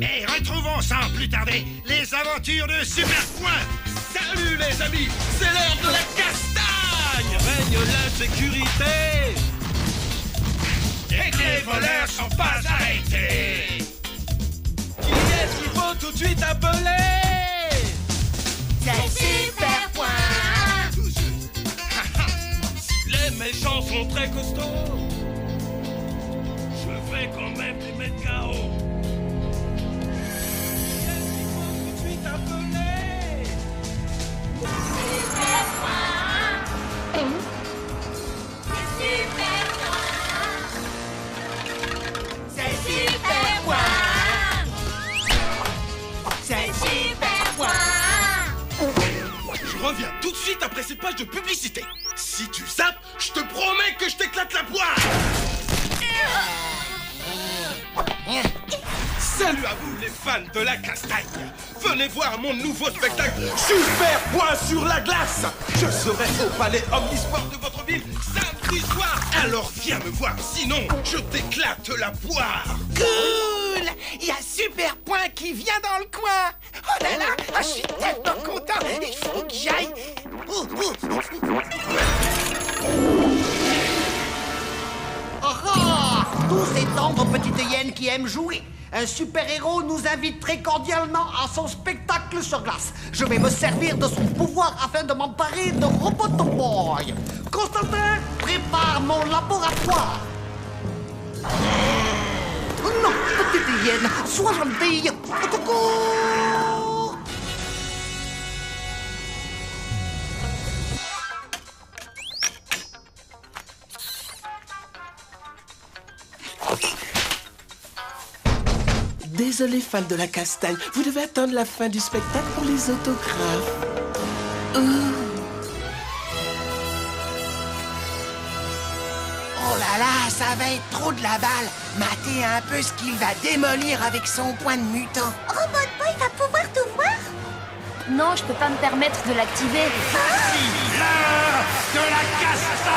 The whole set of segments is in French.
Et retrouvons sans plus tarder les aventures de Superpoint. Salut les amis, c'est l'heure de la castagne. Règne l'insécurité Et que les voleurs sont pas arrêtés. Qui est-ce qu'il faut tout de suite appeler? C'est Superpoint. Les méchants sont très costauds. Je vais quand même les mettre KO. Qui est-ce qu'il faut tout de suite appeler? C'est Superpoint. C'est Superpoint. Je reviens tout de suite après cette page de publicité. Si tu zappes, je te promets que je t'éclate la poire. Salut à vous les fans de la castagne. Venez voir mon nouveau spectacle Superpoint sur la glace. Je serai au palais omnisport de votre ville samedi soir. Alors viens me voir, sinon je t'éclate la poire. Cool. Il y a Superpoint qui vient dans le coin. Oh là là, je suis tellement content. Il faut que j'y aille. Tous ces tendres petites hyènes qui aiment jouer. Un super-héros nous invite très cordialement à son spectacle sur glace. Je vais me servir de son pouvoir afin de m'emparer de Robot Boy. Constantin, prépare mon laboratoire. Non, petite hyène, sois gentille. Au secours. Désolé, fans de la castagne, vous devez attendre la fin du spectacle pour les autographes. Oh là là, ça va être trop de la balle. Matez un peu ce qu'il va démolir avec son point de mutant. Robot Boy va pouvoir tout voir? Non, je peux pas me permettre de l'activer. L'heure de la castagne.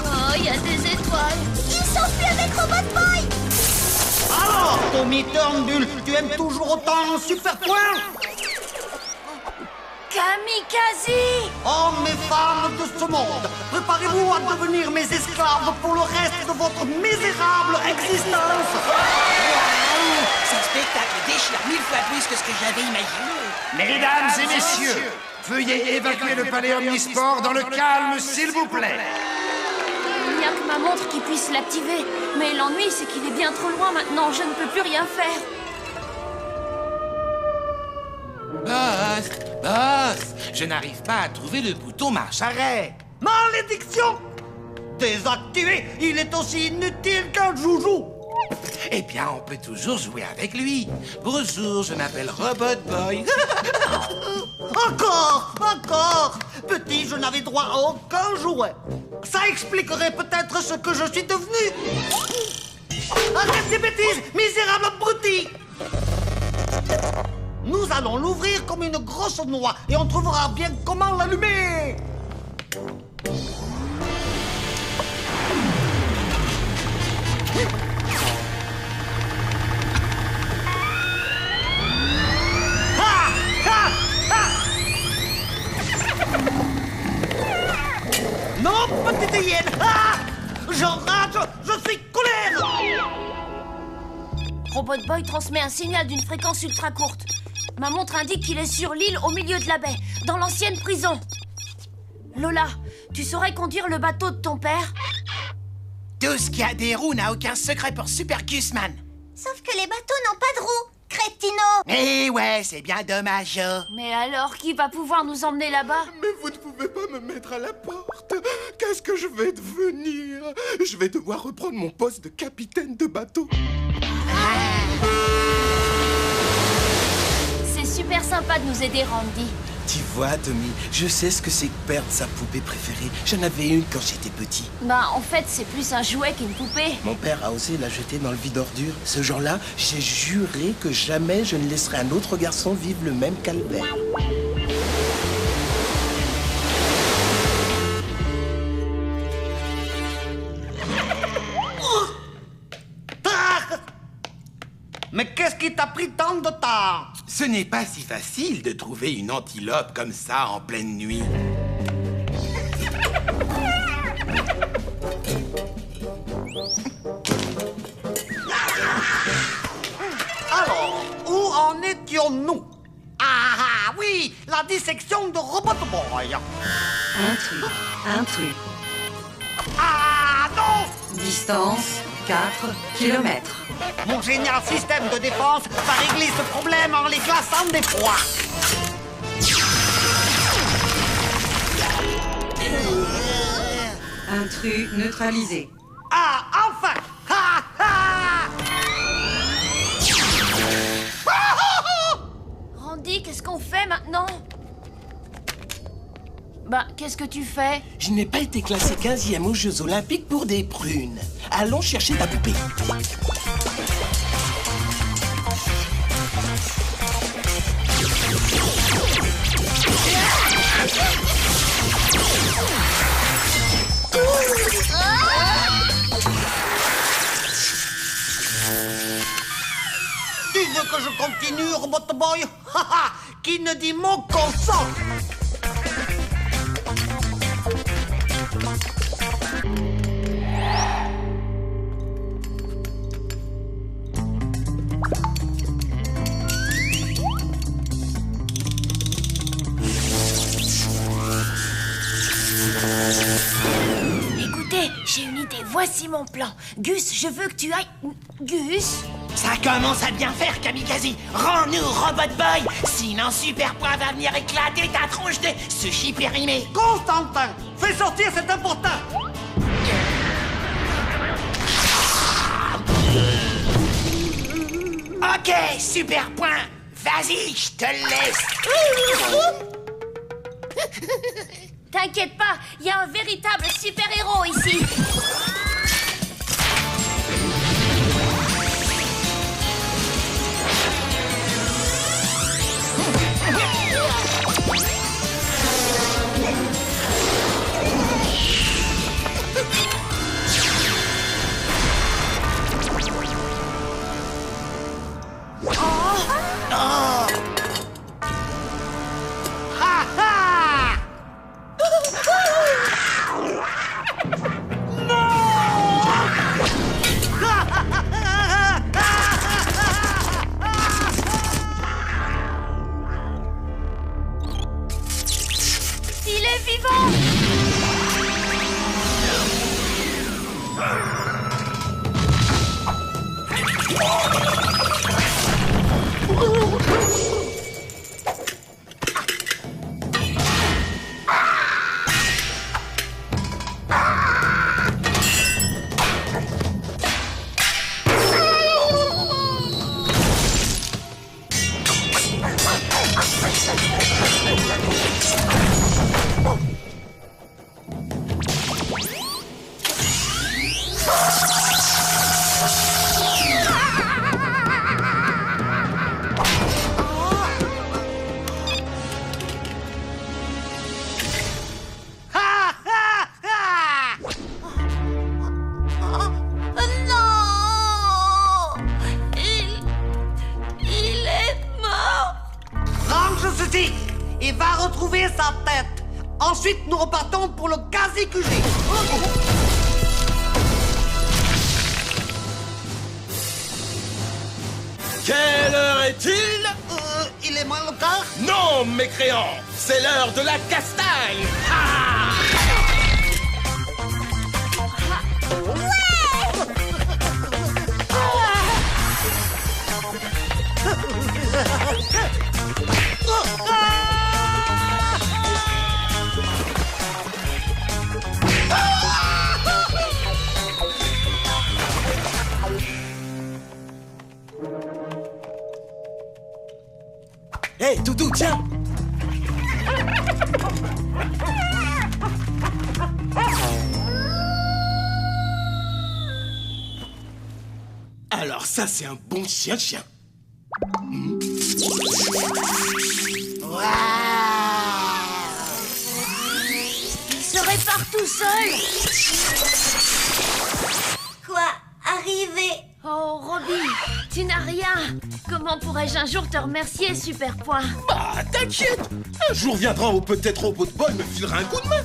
Oh, il y a des étoiles. Il s'enfuit avec Robot Boy. Alors, Tommy Turnbull, tu aimes toujours autant Superpoint? Kamikaze! Hommes et femmes de ce monde, préparez-vous à devenir mes esclaves pour le reste de votre misérable existence. Ce spectacle déchire 1000 fois plus que ce que j'avais imaginé. Mesdames et messieurs, veuillez évacuer le palais omnisport dans le calme, s'il vous plaît. Il n'y a que ma montre qui puisse l'activer. Mais l'ennui, c'est qu'il est bien trop loin maintenant. Je ne peux plus rien faire. Boss, je n'arrive pas à trouver le bouton marche arrêt. Malédiction! Désactivé, il est aussi inutile qu'un joujou. Eh bien, on peut toujours jouer avec lui. Bonjour, je m'appelle Robot Boy. Encore! Petit, je n'avais droit à aucun jouet. Ça expliquerait peut-être ce que je suis devenu. Arrête ces bêtises, misérable abruti! Nous allons l'ouvrir comme une grosse noix et on trouvera bien comment l'allumer. Non, petite hyène! J'enrage, je suis colère! Robot Boy transmet un signal d'une fréquence ultra courte. Ma montre indique qu'il est sur l'île au milieu de la baie, dans l'ancienne prison. Lola, tu saurais conduire le bateau de ton père? Tout ce qui a des roues n'a aucun secret pour Super Gusman. Sauf que les bateaux n'ont pas de roues. Crétino. Eh ouais, c'est bien dommage. Mais alors, qui va pouvoir nous emmener là-bas? Mais vous ne pouvez pas me mettre à la porte. Qu'est-ce que je vais devenir? Je vais devoir reprendre mon poste de capitaine de bateau. sympa de nous aider, Randy. Tu vois, Tommy, je sais ce que c'est que perdre sa poupée préférée. J'en avais une quand j'étais petit. Bah, en fait, c'est plus un jouet qu'une poupée. Mon père a osé la jeter dans le vide-ordures. Ce jour-là, j'ai juré que jamais je ne laisserai un autre garçon vivre le même calvaire. Mais qu'est-ce qui t'a pris tant de temps? Ce n'est pas si facile de trouver une antilope comme ça en pleine nuit. Alors, où en étions-nous? Ah oui, la dissection de Robot Boy. Intrus. Ah non! Distance 4 km. Mon génial système de défense va régler ce problème en les glaçant d'effroi. Intrus neutralisé. Ah, enfin! Ha, ha! Randy, qu'est-ce qu'on fait maintenant? Bah, qu'est-ce que tu fais? Je n'ai pas été classé 15e aux Jeux Olympiques pour des prunes. Allons chercher ta poupée. Tu veux que je continue, Robot Boy? Ha ha! Qui ne dit mot consent? Écoutez, j'ai une idée. Voici mon plan. Gus, je veux que tu ailles... Gus? Ça commence à bien faire, Kamikaze. Rends-nous Robot Boy, sinon Super Point va venir éclater ta tronche de sushi périmé. Constantin, fais sortir cet important. Ok, Super Point, vas-y, je te laisse. T'inquiète pas, il y a un véritable super-héros ici. Ha ha! Il est vivant! Non! Il est mort! Range ceci et va retrouver sa tête. Ensuite, nous repartons pour le quasi-QG. Quelle heure est-il? Il est moins le quart? Non, mécréant, c'est l'heure de la castagne. Ah! Hé, Toutou, tiens. Alors ça, c'est un bon chien-chien. Il se répare tout seul. Quoi? Arrivé? Oh, Robbie, tu n'as rien. Comment pourrais-je un jour te remercier, Super Point? Bah, t'inquiète. Un jour viendra où peut-être Robot Boy me filera un coup de main.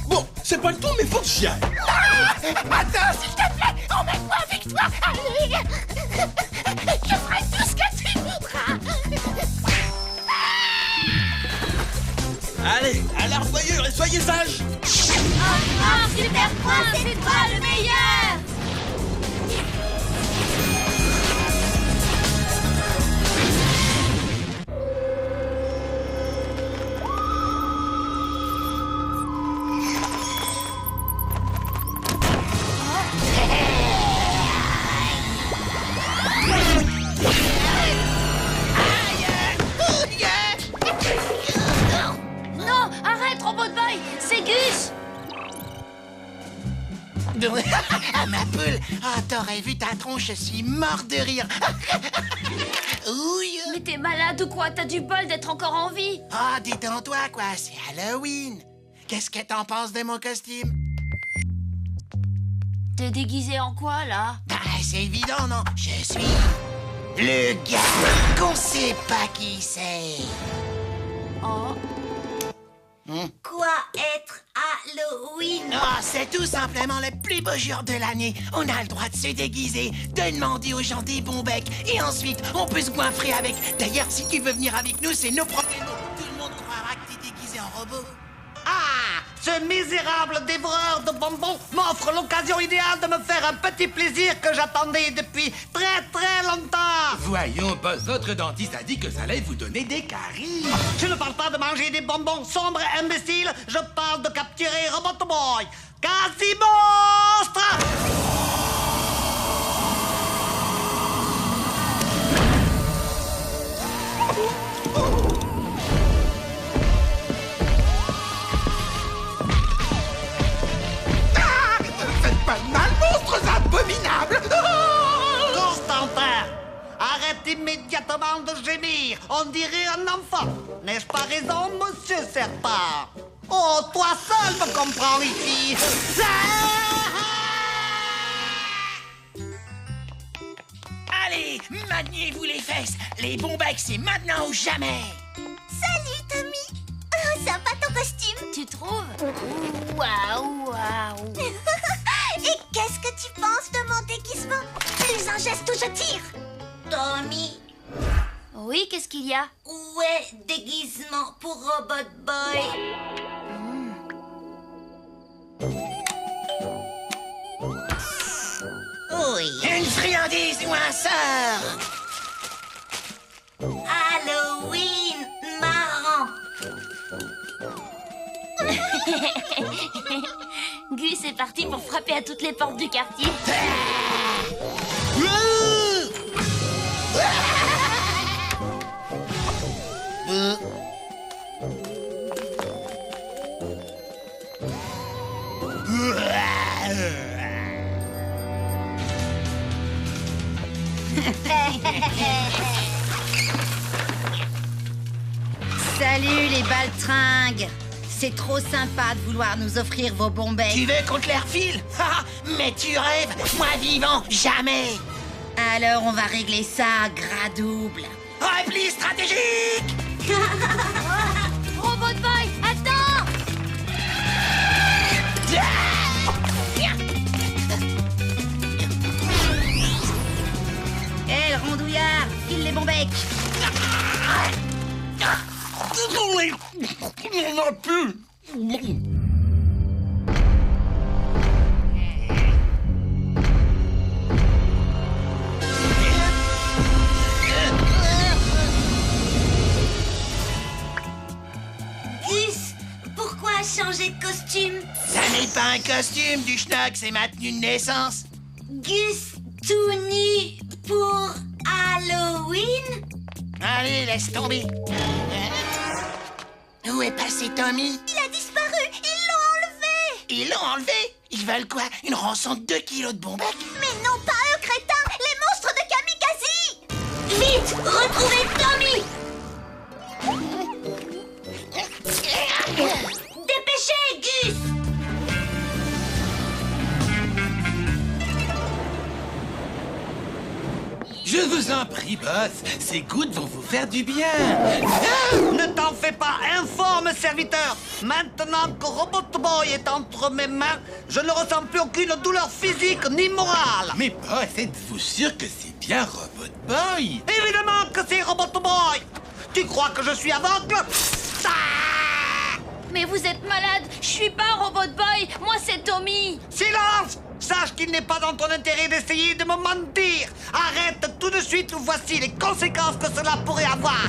Bon, c'est pas le tout, mais faut que j'y aille. Attends, s'il te plaît, emmène-moi avec toi. Allez. Je ferai tout ce que tu voudras. Allez, à l'arboyeur et soyez sages. Oh, Super Point, c'est toi le meilleur. Non, arrête, Robot Boy, c'est Gus. Ah, ma poule. Ah, t'aurais vu ta tronche, je suis mort de rire. Ouille. Mais t'es malade ou quoi? T'as du bol d'être encore en vie. Ah, détends-toi, quoi, c'est Halloween. Qu'est-ce que t'en penses de mon costume? T'es déguisé en quoi, là? Bah, c'est évident, non? Je suis le gars qu'on sait pas qui c'est. Oh. Quoi être Halloween? Ah, c'est tout simplement le plus beau jour de l'année. On a le droit de se déguiser, de demander aux gens des bons becs, et ensuite, on peut se goinfrer avec. D'ailleurs, si tu veux venir avec nous, c'est nos problèmes. Tout le monde croira que t'es déguisé en robot. Ah! Ce misérable dévoreur de bonbons m'offre l'occasion idéale de me faire un petit plaisir que j'attendais depuis très très longtemps. Voyons, boss, votre dentiste a dit que ça allait vous donner des caries. Je ne parle pas de manger des bonbons sombres et imbéciles, je parle de capturer Robot Boy. Quasi monstre! Faites pas de mal, monstres abominables. Constantin, arrête immédiatement de gémir. On dirait un enfant. N'ai-je pas raison, monsieur Serpent? Oh, toi seul me comprends ici. Allez, maniez-vous les fesses. Les bons becs, c'est maintenant ou jamais. Salut, Tommy! Oh, sympa ton costume! Tu trouves? Waouh, waouh. Et qu'est-ce que tu penses de mon déguisement? Plus un geste ou je tire! Tommy, Oui, qu'est-ce qu'il y a? où est déguisement pour Robot Boy? Oui. Une friandise ou un sort. Halloween marrant! Gus est parti pour frapper à toutes les portes du quartier. Salut les baltringues. C'est trop sympa de vouloir nous offrir vos bons becs. Tu veux qu'on te les refile? Ah, mais tu rêves. Moi vivant, jamais. Alors on va régler ça à gras double. Repli stratégique. Robot Boy, attends! Hé, le rondouillard, file les bons becs. Il n'en a plus. Gus, pourquoi changer de costume? Ça n'est pas un costume du schnock, c'est ma tenue de naissance. Gus tout nu pour Halloween? Allez, laisse tomber. Où est passé Tommy? Il a disparu. Ils l'ont enlevé. Ils l'ont enlevé? Ils veulent quoi? Une rançon de 2 kilos de Bonbec? Mais non, pas eux, crétins. Les monstres de Kamikaze. Vite, retrouvez Tommy. Dépêchez, Gus. Je vous en prie, boss. Ces gouttes vont vous faire du bien. Ne t'en fais pas, informe serviteur. Maintenant que Robot Boy est entre mes mains, je ne ressens plus aucune douleur physique ni morale. Mais boss, êtes-vous sûr que c'est bien Robot Boy? Évidemment que c'est Robot Boy. Tu crois que je suis aveugle? Mais vous êtes malade. Je suis pas Robot Boy. Moi, c'est Tommy. Silence! Sache qu'il n'est pas dans ton intérêt d'essayer de me mentir. Arrête tout de suite ou voici les conséquences que cela pourrait avoir.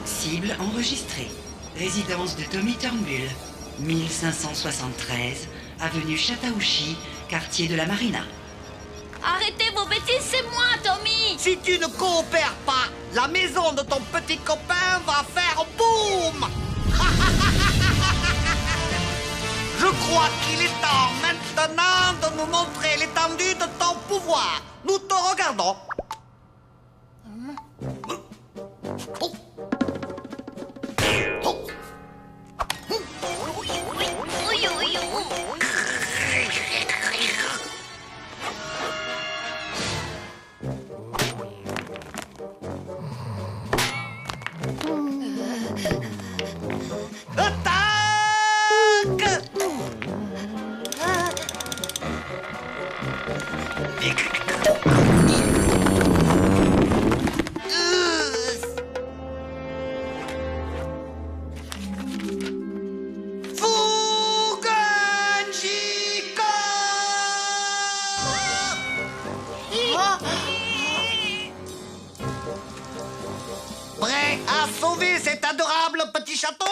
Cible enregistrée. Résidence de Tommy Turnbull. 1573, avenue Chattahoochee, quartier de la Marina. Arrêtez vos bêtises, c'est moi, Tommy. Si tu ne coopères pas, la maison de ton petit copain va faire boum. Je crois qu'il est temps maintenant de nous montrer l'étendue de ton pouvoir. Nous te regardons. Prêt à sauver cet adorable petit chaton?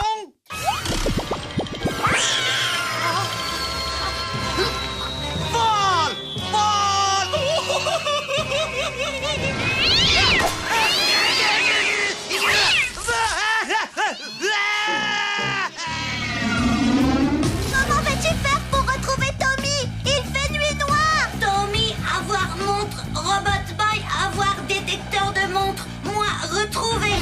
Vole! Comment vas-tu faire pour retrouver Tommy? Il fait nuit noire. Tommy, avoir montre. Robot Boy, avoir détecteur de montre. Moi, retrouver.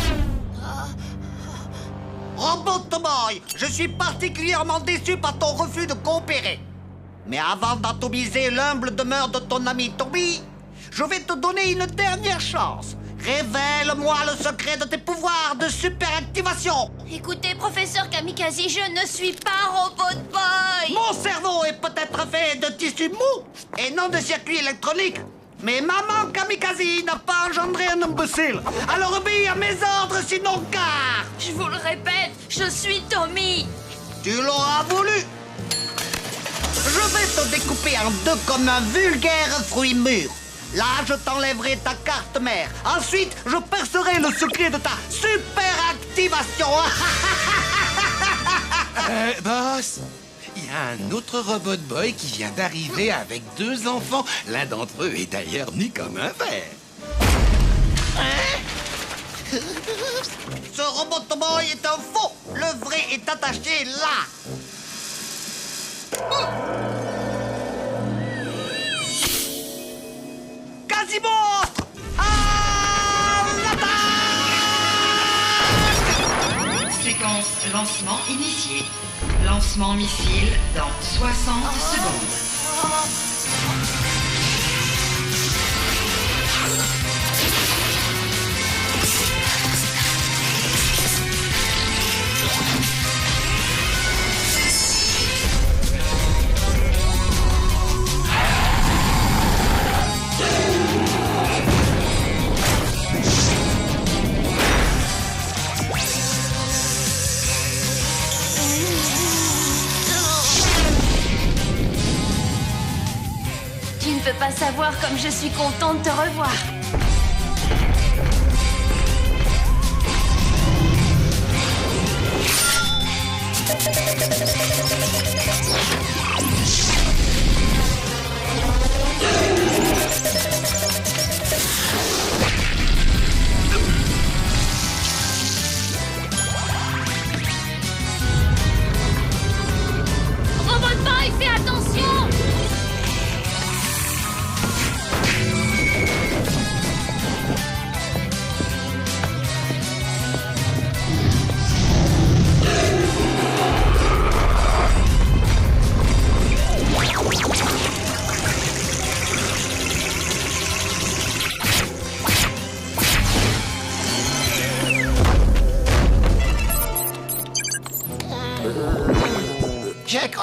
Robot Boy, je suis particulièrement déçu par ton refus de coopérer. Mais avant d'atomiser l'humble demeure de ton ami Tommy, je vais te donner une dernière chance. Révèle-moi le secret de tes pouvoirs de superactivation. Écoutez, professeur Kamikaze, je ne suis pas Robot Boy. Mon cerveau est peut-être fait de tissu mou et non de circuits électroniques. Mais maman Kamikaze n'a pas engendré un imbécile. Alors obéis à mes ordres, sinon car... Je vous le répète, je suis Tommy. Tu l'auras voulu. Je vais te découper en deux comme un vulgaire fruit mûr. Là, je t'enlèverai ta carte mère. Ensuite, je percerai le secret de ta super activation. Boss, il y a un autre Robot Boy qui vient d'arriver avec 2 enfants. L'un d'entre eux est d'ailleurs nu comme un verre. Ce Robot Boy est un faux. Le vrai est attaché là. Quasimodo! À l'attaque! Séquence lancement initiée. Lancement missile dans 60 secondes. Tu ne peux pas savoir comme je suis contente de te revoir.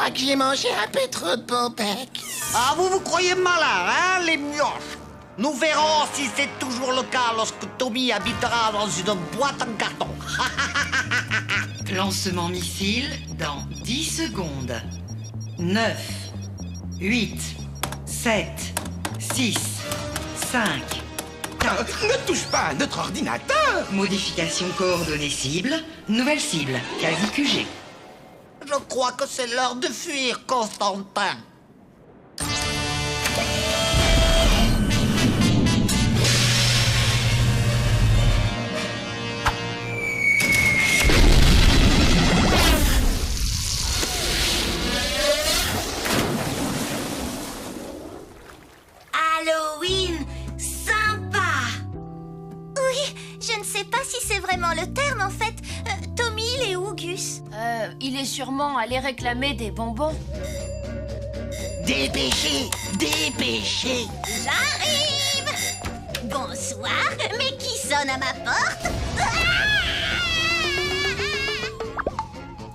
crois que j'ai mangé un peu trop de Bonbec. Ah, vous vous croyez malin, hein, les mioches? Nous verrons si c'est toujours le cas lorsque Tommy habitera dans une boîte en carton. Lancement missile dans 10 secondes. 9, 8, 7, 6, 5, 4. Ne touche pas à notre ordinateur. Modification coordonnée cible. Nouvelle cible. Quasi QG. Je crois que c'est l'heure de fuir, Constantin. Halloween, sympa. Oui, je ne sais pas si c'est vraiment le terme en fait. Tommy, il est où, Gus? Il est sûrement allé réclamer des bonbons. Dépêchez, dépêchez. J'arrive. Bonsoir, mais qui sonne à ma porte?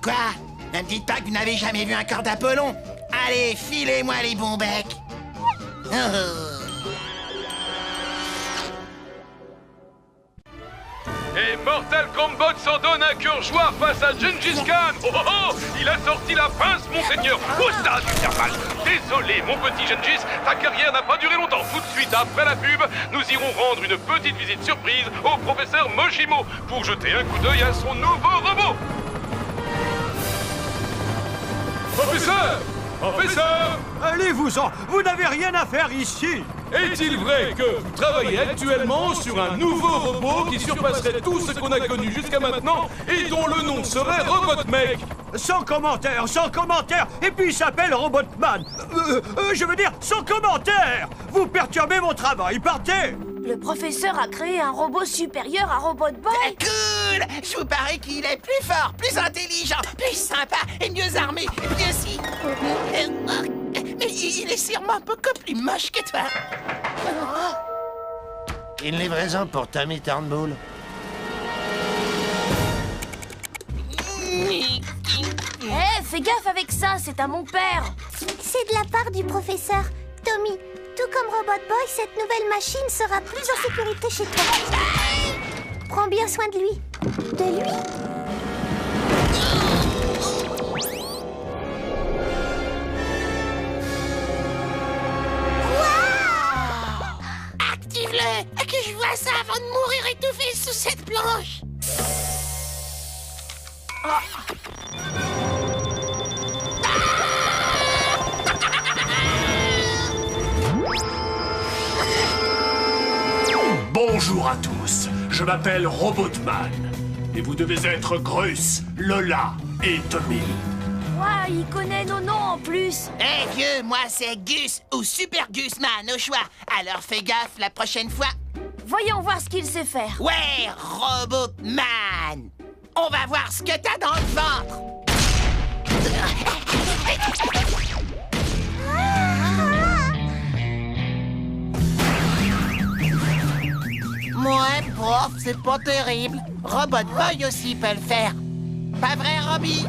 Quoi? Ne me dites pas que vous n'avez jamais vu un corps d'Apollon. Allez, filez-moi les bons becs. Et Mortal Kombat s'en donne un cœur joie face à Gengis Khan. Oh oh oh, il a sorti la pince, monseigneur, au stade intervalle. Désolé, mon petit Gengis, ta carrière n'a pas duré longtemps. Tout de suite après la pub, nous irons rendre une petite visite surprise au professeur Moshimo pour jeter un coup d'œil à son nouveau robot. Professeur! Professeur! Allez-vous-en, vous n'avez rien à faire ici. Est-il vrai que vous travaillez actuellement sur un nouveau robot qui surpasserait tout ce qu'on a connu jusqu'à maintenant et dont le nom serait Robotmech? Sans commentaire, sans commentaire. Et puis il s'appelle Robotman. Je veux dire, sans commentaire. Vous perturbez mon travail, partez. Le professeur a créé un robot supérieur à Robot Boy. Cool! Je vous parie qu'il est plus fort, plus intelligent, plus sympa et mieux armé. Et puis aussi... Mais il est sûrement beaucoup plus moche que toi. Une livraison pour Tommy Turnbull. Fais gaffe avec ça, c'est à mon père. C'est de la part du professeur. Tommy, tout comme Robot Boy, cette nouvelle machine sera plus en sécurité chez toi. Prends bien soin de lui. De lui? Active-le! Que je vois ça avant de mourir étouffé sous cette planche! Bonjour à tous, je m'appelle Robotman. Et vous devez être Grus, Lola et Tommy. Ouah, il connaît nos noms en plus. Hé vieux, moi c'est Gus ou Super Gusman au choix. Alors fais gaffe la prochaine fois. Voyons voir ce qu'il sait faire. Ouais, Robotman! On va voir ce que t'as dans le ventre! Ouais, prof, c'est pas terrible. Robot Boy aussi peut le faire. Pas vrai, Robbie?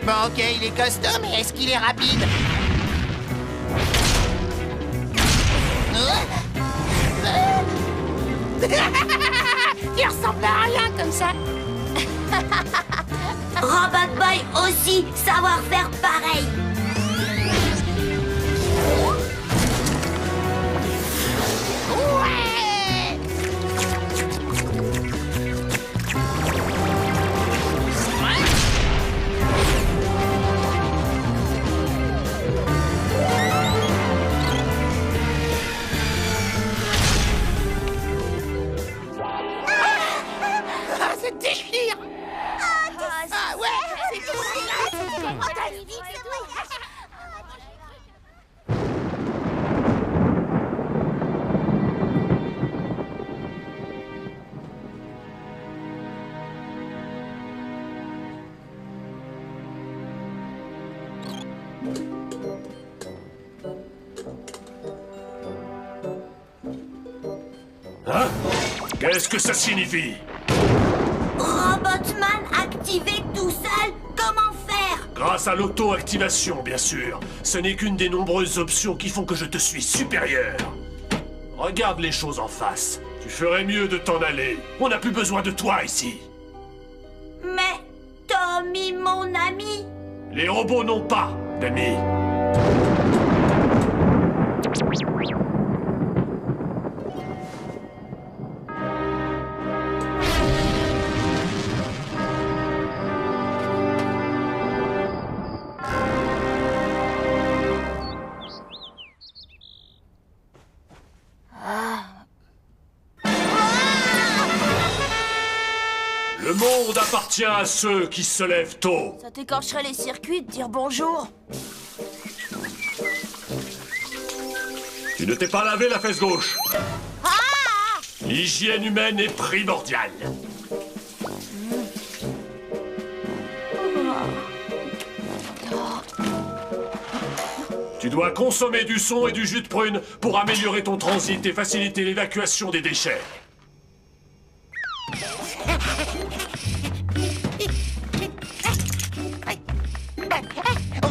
Bon, ok, il est costaud, mais est-ce qu'il est rapide? Il ressemble à rien comme ça. Robot Boy aussi, savoir faire pareil. Ouais! Ah, c'est déchire! Ah ouais, c'est déchire! Hein? Qu'est-ce que ça signifie? Robotman activé tout seul? Comment faire? Grâce à l'auto-activation, bien sûr. Ce n'est qu'une des nombreuses options qui font que je te suis supérieur. Regarde les choses en face. Tu ferais mieux de t'en aller. On n'a plus besoin de toi ici. Mais Tommy, mon ami... Les robots n'ont pas d'amis. Le monde appartient à ceux qui se lèvent tôt. Ça t'écorcherait les circuits de dire bonjour. Tu ne t'es pas lavé la fesse gauche. L'hygiène humaine est primordiale. Tu dois consommer du son et du jus de prune pour améliorer ton transit et faciliter l'évacuation des déchets.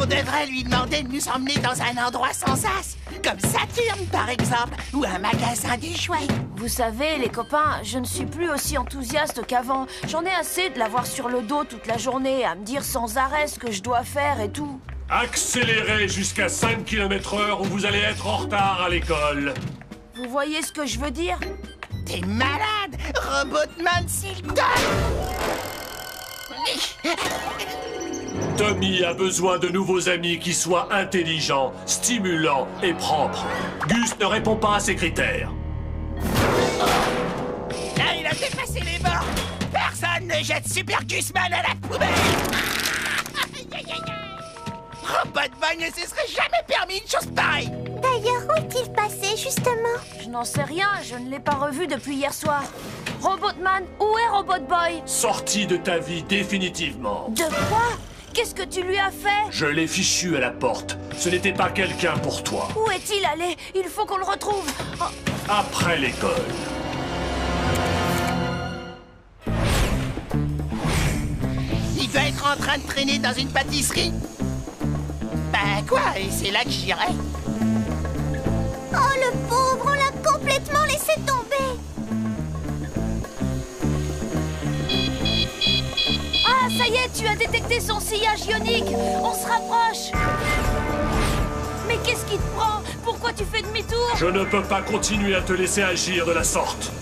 On devrait lui demander de nous emmener dans un endroit sans sas, comme Saturne par exemple, ou un magasin des jouets. Vous savez, les copains, je ne suis plus aussi enthousiaste qu'avant. J'en ai assez de l'avoir sur le dos toute la journée, à me dire sans arrêt ce que je dois faire et tout. Accélérez jusqu'à 5 km/h ou vous allez être en retard à l'école. Vous voyez ce que je veux dire? T'es malade, Robotman, s'il te... Tommy a besoin de nouveaux amis qui soient intelligents, stimulants et propres. Gus ne répond pas à ces critères. Là, il a dépassé les bords. Personne ne jette Super Gusman à la poubelle. Robotman ne se serait jamais permis une chose pareille. D'ailleurs, où est-il passé, justement? Je n'en sais rien, je ne l'ai pas revu depuis hier soir. Robotman, où est Robotboy? Sorti de ta vie définitivement. De quoi? Qu'est-ce que tu lui as fait? Je l'ai fichu à la porte. Ce n'était pas quelqu'un pour toi. Où est-il allé? Il faut qu'on le retrouve. Oh. Après l'école. Il doit être en train de traîner dans une pâtisserie. Ben quoi, et c'est là que j'irai. Oh, le pauvre, on l'a complètement laissé tomber. Ah, ça y est, tu as détecté son sillage ionique. On se rapproche. Mais qu'est-ce qui te prend? Pourquoi tu fais demi-tour? Je ne peux pas continuer à te laisser agir de la sorte.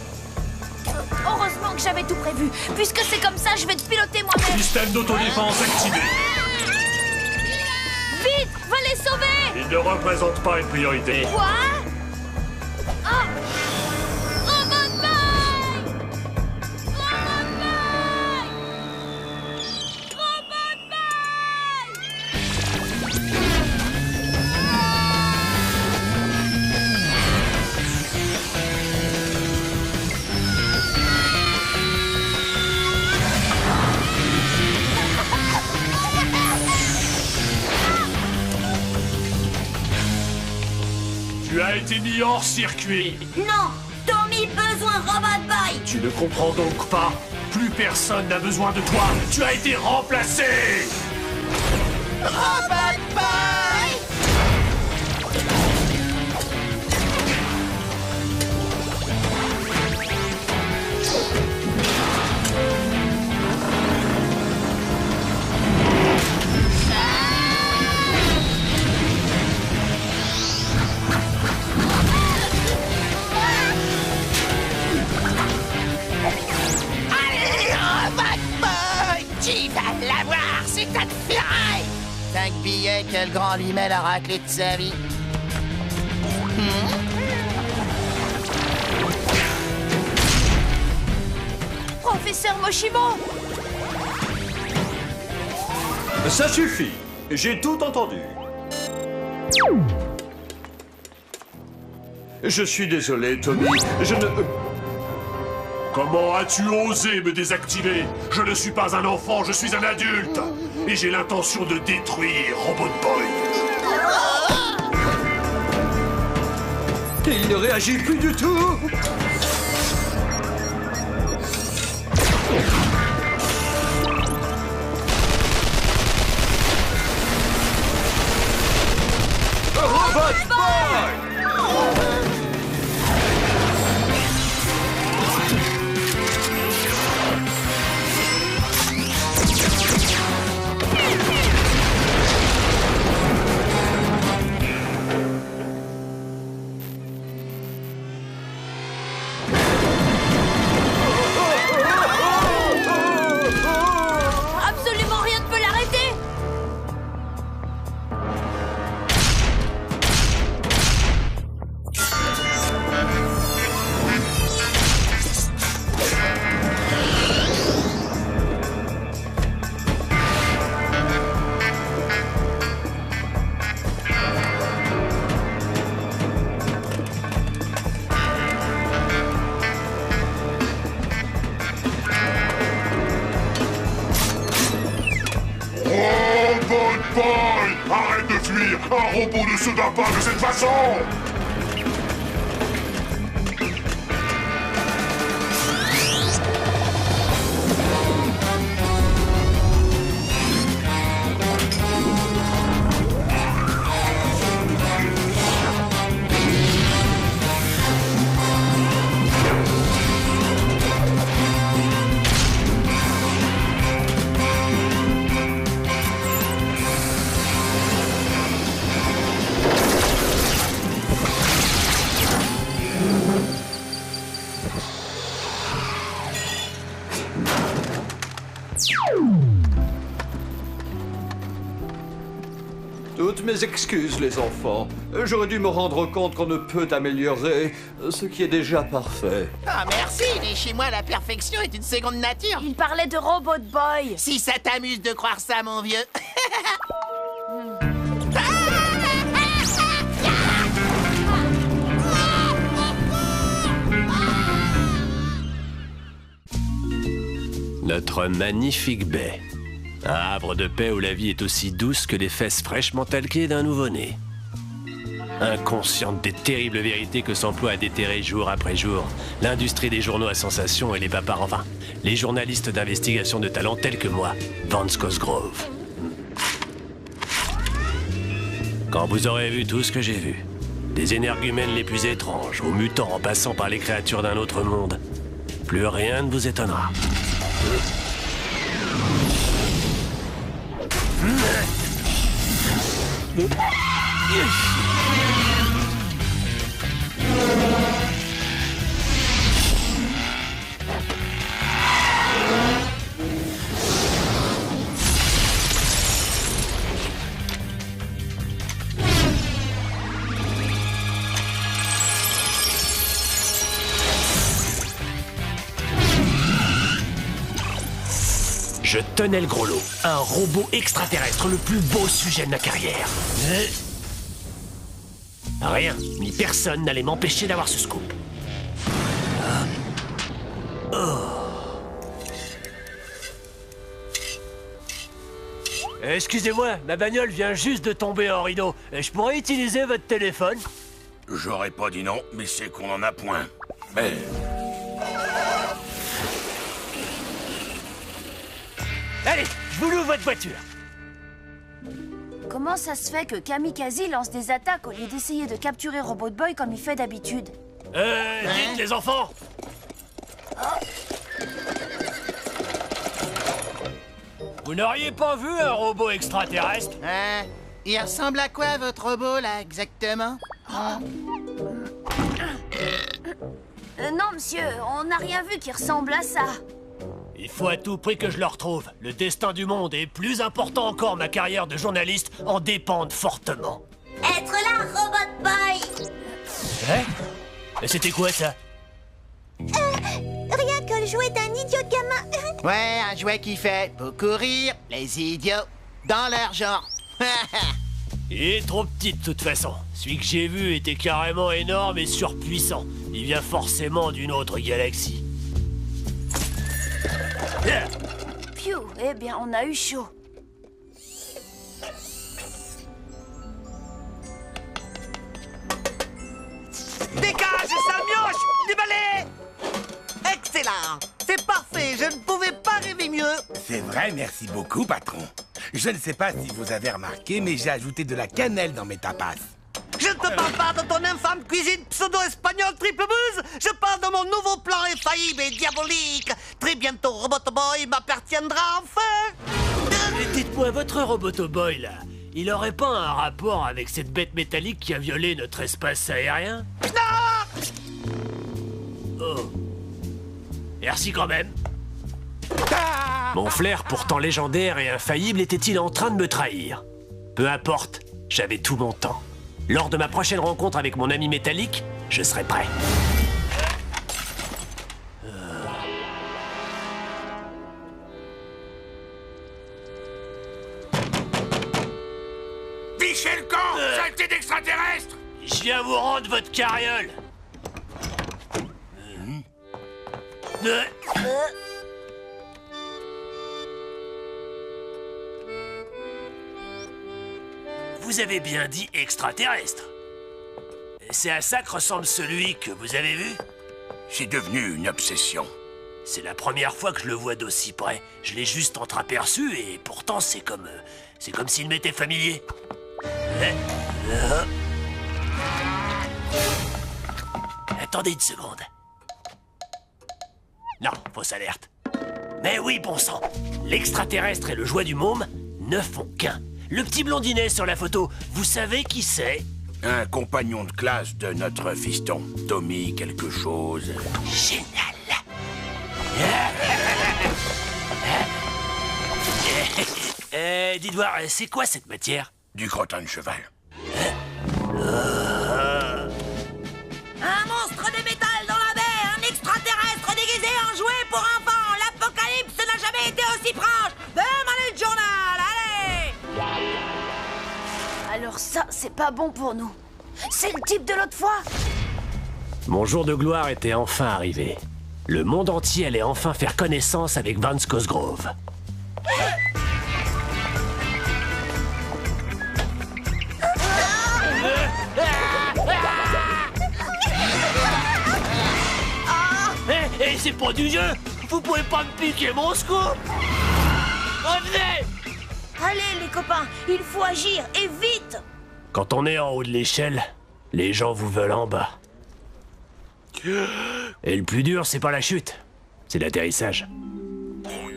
Heureusement que j'avais tout prévu. Puisque c'est comme ça, je vais te piloter moi-même. Système d'autodéfense activé. Vite, va les sauver. Il ne représente pas une priorité. Quoi? Ah! Robotboy! Robotboy! Tu as été mis hors circuit. Non, Tommy besoin Robotboy. Tu ne comprends donc pas? Plus personne n'a besoin de toi. Tu as été remplacé. Robotboy! Tu vas l'avoir, c'est ta ferraille! 5 billets que le grand lui met la raclée de sa vie. Professeur Moshimo! Ça suffit. J'ai tout entendu. Je suis désolé, Tommy. Je ne... Comment as-tu osé me désactiver? Je ne suis pas un enfant, je suis un adulte. Et j'ai l'intention de détruire Robotboy. Il ne réagit plus du tout. Robot Boy! Absolument rien ne peut l'arrêter. Robot Boy! Arrête de fuir! Un robot ne se bat pas de cette façon! Toutes mes excuses, les enfants. J'aurais dû me rendre compte qu'on ne peut améliorer ce qui est déjà parfait. Ah, merci, mais chez moi, la perfection est une seconde nature. Il parlait de Robot Boy. Si ça t'amuse de croire ça, mon vieux. Notre magnifique baie. Un havre de paix où la vie est aussi douce que les fesses fraîchement talquées d'un nouveau-né. Inconsciente des terribles vérités que s'emploie à déterrer jour après jour l'industrie des journaux à sensation et les papards, enfin, les journalistes d'investigation de talent tels que moi, Vance Cosgrove. Quand vous aurez vu tout ce que j'ai vu, des énergumènes les plus étranges, aux mutants en passant par les créatures d'un autre monde, plus rien ne vous étonnera. Je tenais le gros lot, un robot extraterrestre, le plus beau sujet de ma carrière. Rien, ni personne n'allait m'empêcher d'avoir ce scoop. Excusez-moi, ma bagnole vient juste de tomber en rideau. Je pourrais utiliser votre téléphone? J'aurais pas dit non, mais c'est qu'on en a point. Mais... Allez, je vous loue votre voiture. Comment ça se fait que Kamikaze lance des attaques au lieu d'essayer de capturer Robot Boy comme il fait d'habitude? Dites les enfants. Vous n'auriez pas vu un robot extraterrestre? Il ressemble à quoi, votre robot, là, exactement? Non, monsieur, on n'a rien vu qui ressemble à ça. Il faut à tout prix que je le retrouve. Le destin du monde est plus important encore, ma carrière de journaliste en dépendent fortement. Être là, Robot Boy! Hein? Mais c'était quoi, ça? Rien que le jouet d'un idiot de gamin. Ouais, un jouet qui fait beaucoup rire les idiots dans leur genre. Il est trop petit de toute façon. Celui que j'ai vu était carrément énorme et surpuissant. Il vient forcément d'une autre galaxie. Phew, eh bien, on a eu chaud. C'est parfait, je ne pouvais pas rêver mieux. C'est vrai, merci beaucoup, patron. Je ne sais pas si vous avez remarqué, mais j'ai ajouté de la cannelle dans mes tapas. Je ne te parle pas de ton infâme cuisine pseudo-espagnole triple buzz. Je parle de mon nouveau plan infaillible et diabolique. Très bientôt, Robot Boy m'appartiendra enfin. Dites-moi, votre Roboto Boy, là, il aurait pas un rapport avec cette bête métallique qui a violé notre espace aérien? Non! Oh. Merci quand même. Mon flair, pourtant légendaire et infaillible, était-il en train de me trahir? Peu importe, j'avais tout mon temps. Lors de ma prochaine rencontre avec mon ami métallique, je serai prêt. Fichez le camp, saleté d'extraterrestre! Je viens vous rendre votre carriole. Vous avez bien dit extraterrestre. C'est à ça que ressemble celui que vous avez vu? C'est devenu une obsession. C'est la première fois que je le vois d'aussi près. Je l'ai juste entreaperçu et pourtant c'est comme s'il m'était familier. Attendez une seconde. Non, fausse alerte. Mais oui, bon sang. L'extraterrestre et le jouet du môme ne font qu'un. Le petit blondinet sur la photo, vous savez qui c'est? Un compagnon de classe de notre fiston, Tommy quelque chose. Génial. Dites voir, c'est quoi cette matière? Du crottin de cheval. Un monstre de métal dans la baie, un extraterrestre déguisé en jouet pour enfants. L'apocalypse n'a jamais été aussi proche. Demandez le journal, allez! Alors ça, c'est pas bon pour nous. C'est le type de l'autre fois. Mon jour de gloire était enfin arrivé. Le monde entier allait enfin faire connaissance avec Vance Cosgrove. Et c'est pas du jeu. Vous pouvez pas me piquer mon scoop. Revenez. Allez les copains, il faut agir, et vite. Quand on est en haut de l'échelle, les gens vous veulent en bas. Et le plus dur, c'est pas la chute, c'est l'atterrissage.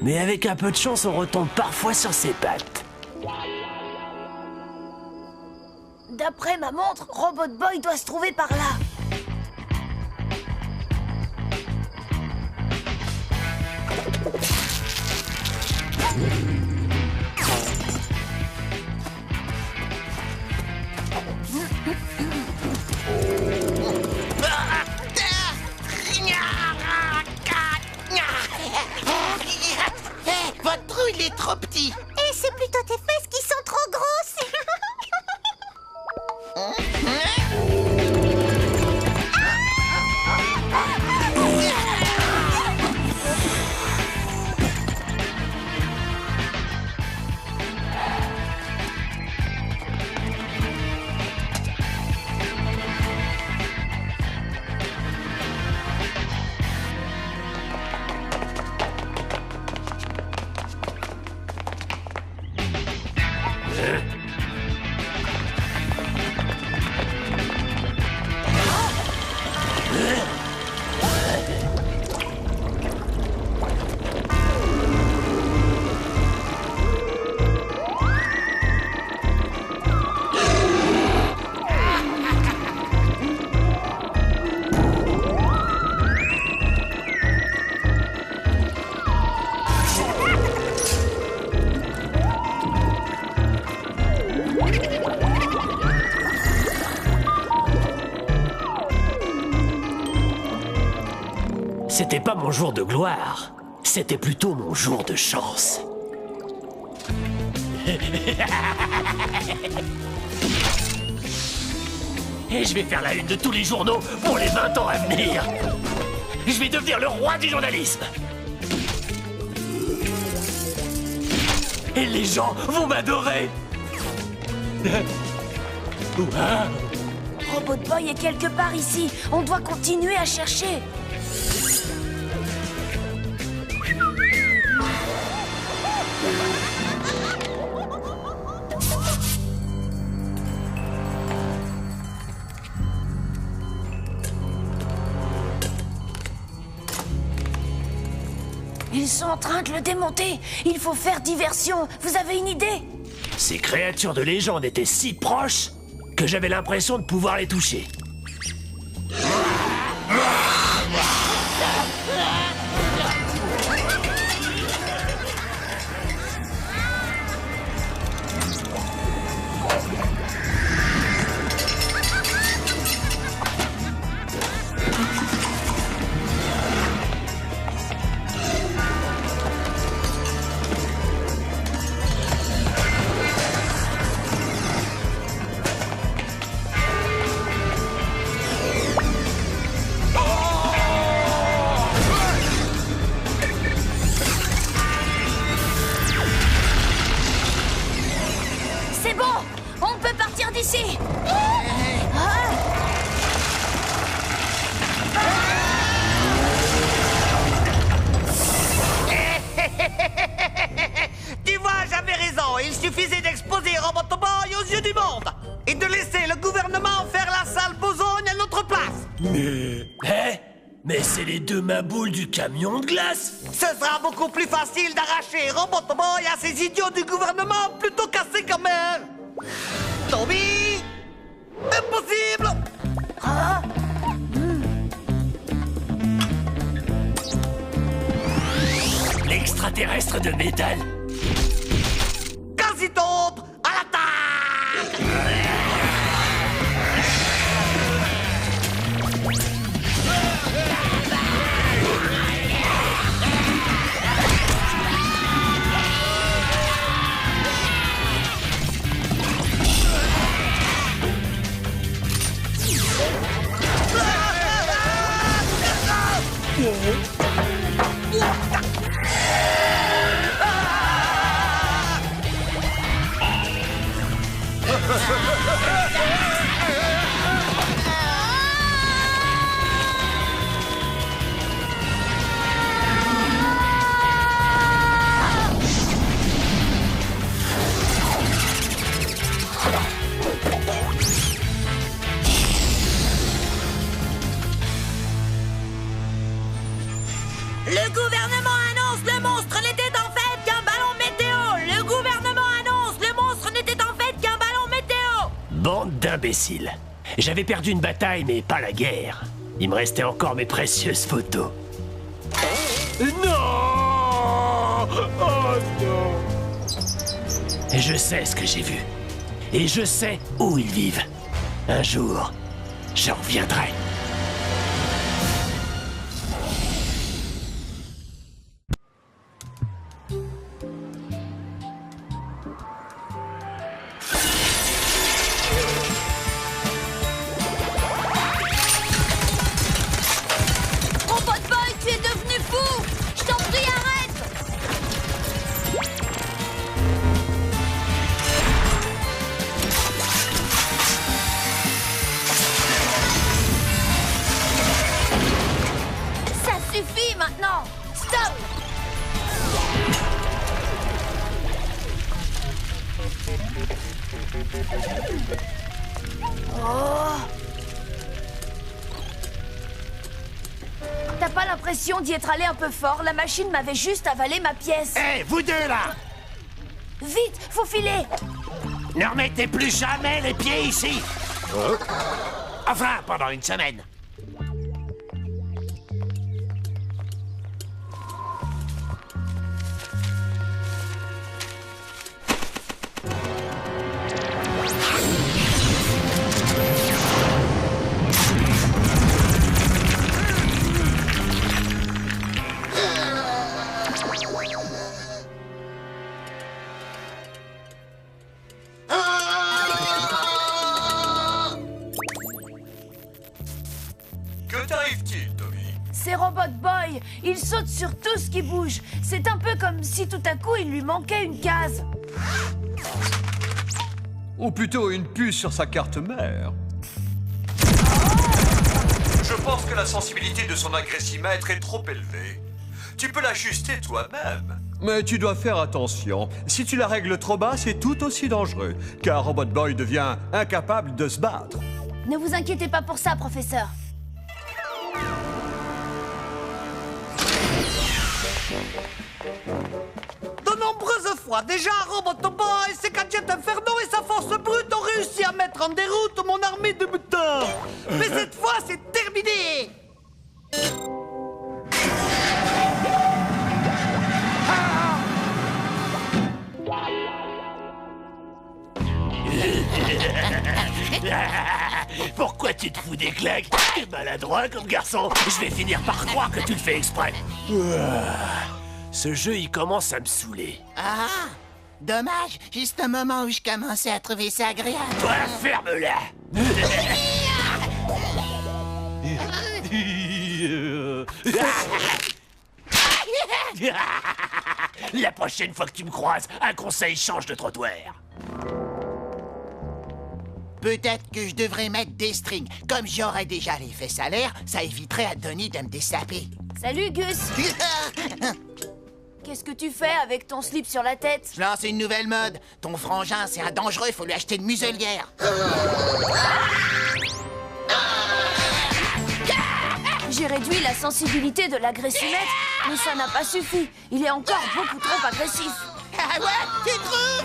Mais avec un peu de chance, on retombe parfois sur ses pattes. D'après ma montre, Robot Boy doit se trouver par là. Votre trou, il est trop petit. Et c'est plutôt tes fesses qui sont trop grosses. C'était pas mon jour de gloire, c'était plutôt mon jour de chance. Et je vais faire la une de tous les journaux pour les 20 ans à venir. Je vais devenir le roi du journalisme. Et les gens vont m'adorer. Robot Boy est quelque part ici. On doit continuer à chercher. Ils sont en train de le démonter. Il faut faire diversion. Vous avez une idée? Ces créatures de légende étaient si proches que j'avais l'impression de pouvoir les toucher. C'est bon! On peut partir d'ici! Tu vois, j'avais raison. Il suffisait d'exposer Robotoboy aux yeux du monde et de laisser le gouvernement faire la sale besogne à notre place. Mais c'est les deux maboules du camion de glace! Ce sera beaucoup plus facile d'arracher Robotoboy à ces idiots du gouvernement plutôt qu'à ses gamins. Tommy! Impossible! L'extraterrestre de métal! Quasi tombe! À l'attaque! Le gouvernement annonce le monstre n'était en fait qu'un ballon météo. Le gouvernement annonce le monstre n'était en fait qu'un ballon météo. Bande d'imbéciles. J'avais perdu une bataille, mais pas la guerre. Il me restait encore mes précieuses photos. Non! Oh non! Je sais ce que j'ai vu. Et je sais où ils vivent. Un jour, j'en reviendrai. Robotboy, tu es devenu fou! Je t'en prie, arrête! Ça suffit maintenant! Stop! Oh! T'as pas l'impression d'y être allé un peu fort? La machine m'avait juste avalé ma pièce. Hé, vous deux là! Vite, faut filer! Ne remettez plus jamais les pieds ici! Enfin, pendant une semaine. Que t'arrive-t-il, Tommy? C'est Robotboy. Il saute sur tout ce qui bouge. C'est un peu comme si tout à coup il lui manquait une case. Ou plutôt une puce sur sa carte mère. Je pense que la sensibilité de son agressimètre est trop élevée. Tu peux l'ajuster toi-même. Mais tu dois faire attention. Si tu la règles trop bas, c'est tout aussi dangereux, car Robotboy devient incapable de se battre. Ne vous inquiétez pas pour ça, professeur. De nombreuses fois, déjà, Robot Boy, ses gadgets infernaux et sa force brute ont réussi à mettre en déroute mon armée de mutants. Mais cette fois, c'est terminé. Pourquoi tu te fous des claques? T'es maladroit comme garçon. Je vais finir par croire que tu le fais exprès. Ce jeu, il commence à me saouler. Ah, dommage, juste un moment où je commençais à trouver ça agréable. Toi, ferme-la. La prochaine fois que tu me croises, un conseil, change de trottoir. Peut-être que je devrais mettre des strings. Comme j'aurais déjà les fesses à l'air, ça éviterait à Donnie de me dessaper. Salut, Gus. Qu'est-ce que tu fais avec ton slip sur la tête? Je lance une nouvelle mode. Ton frangin, c'est un dangereux, faut lui acheter une muselière. J'ai réduit la sensibilité de l'agressimètre, mais ça n'a pas suffi. Il est encore beaucoup trop agressif. Ah ouais, tu trouves?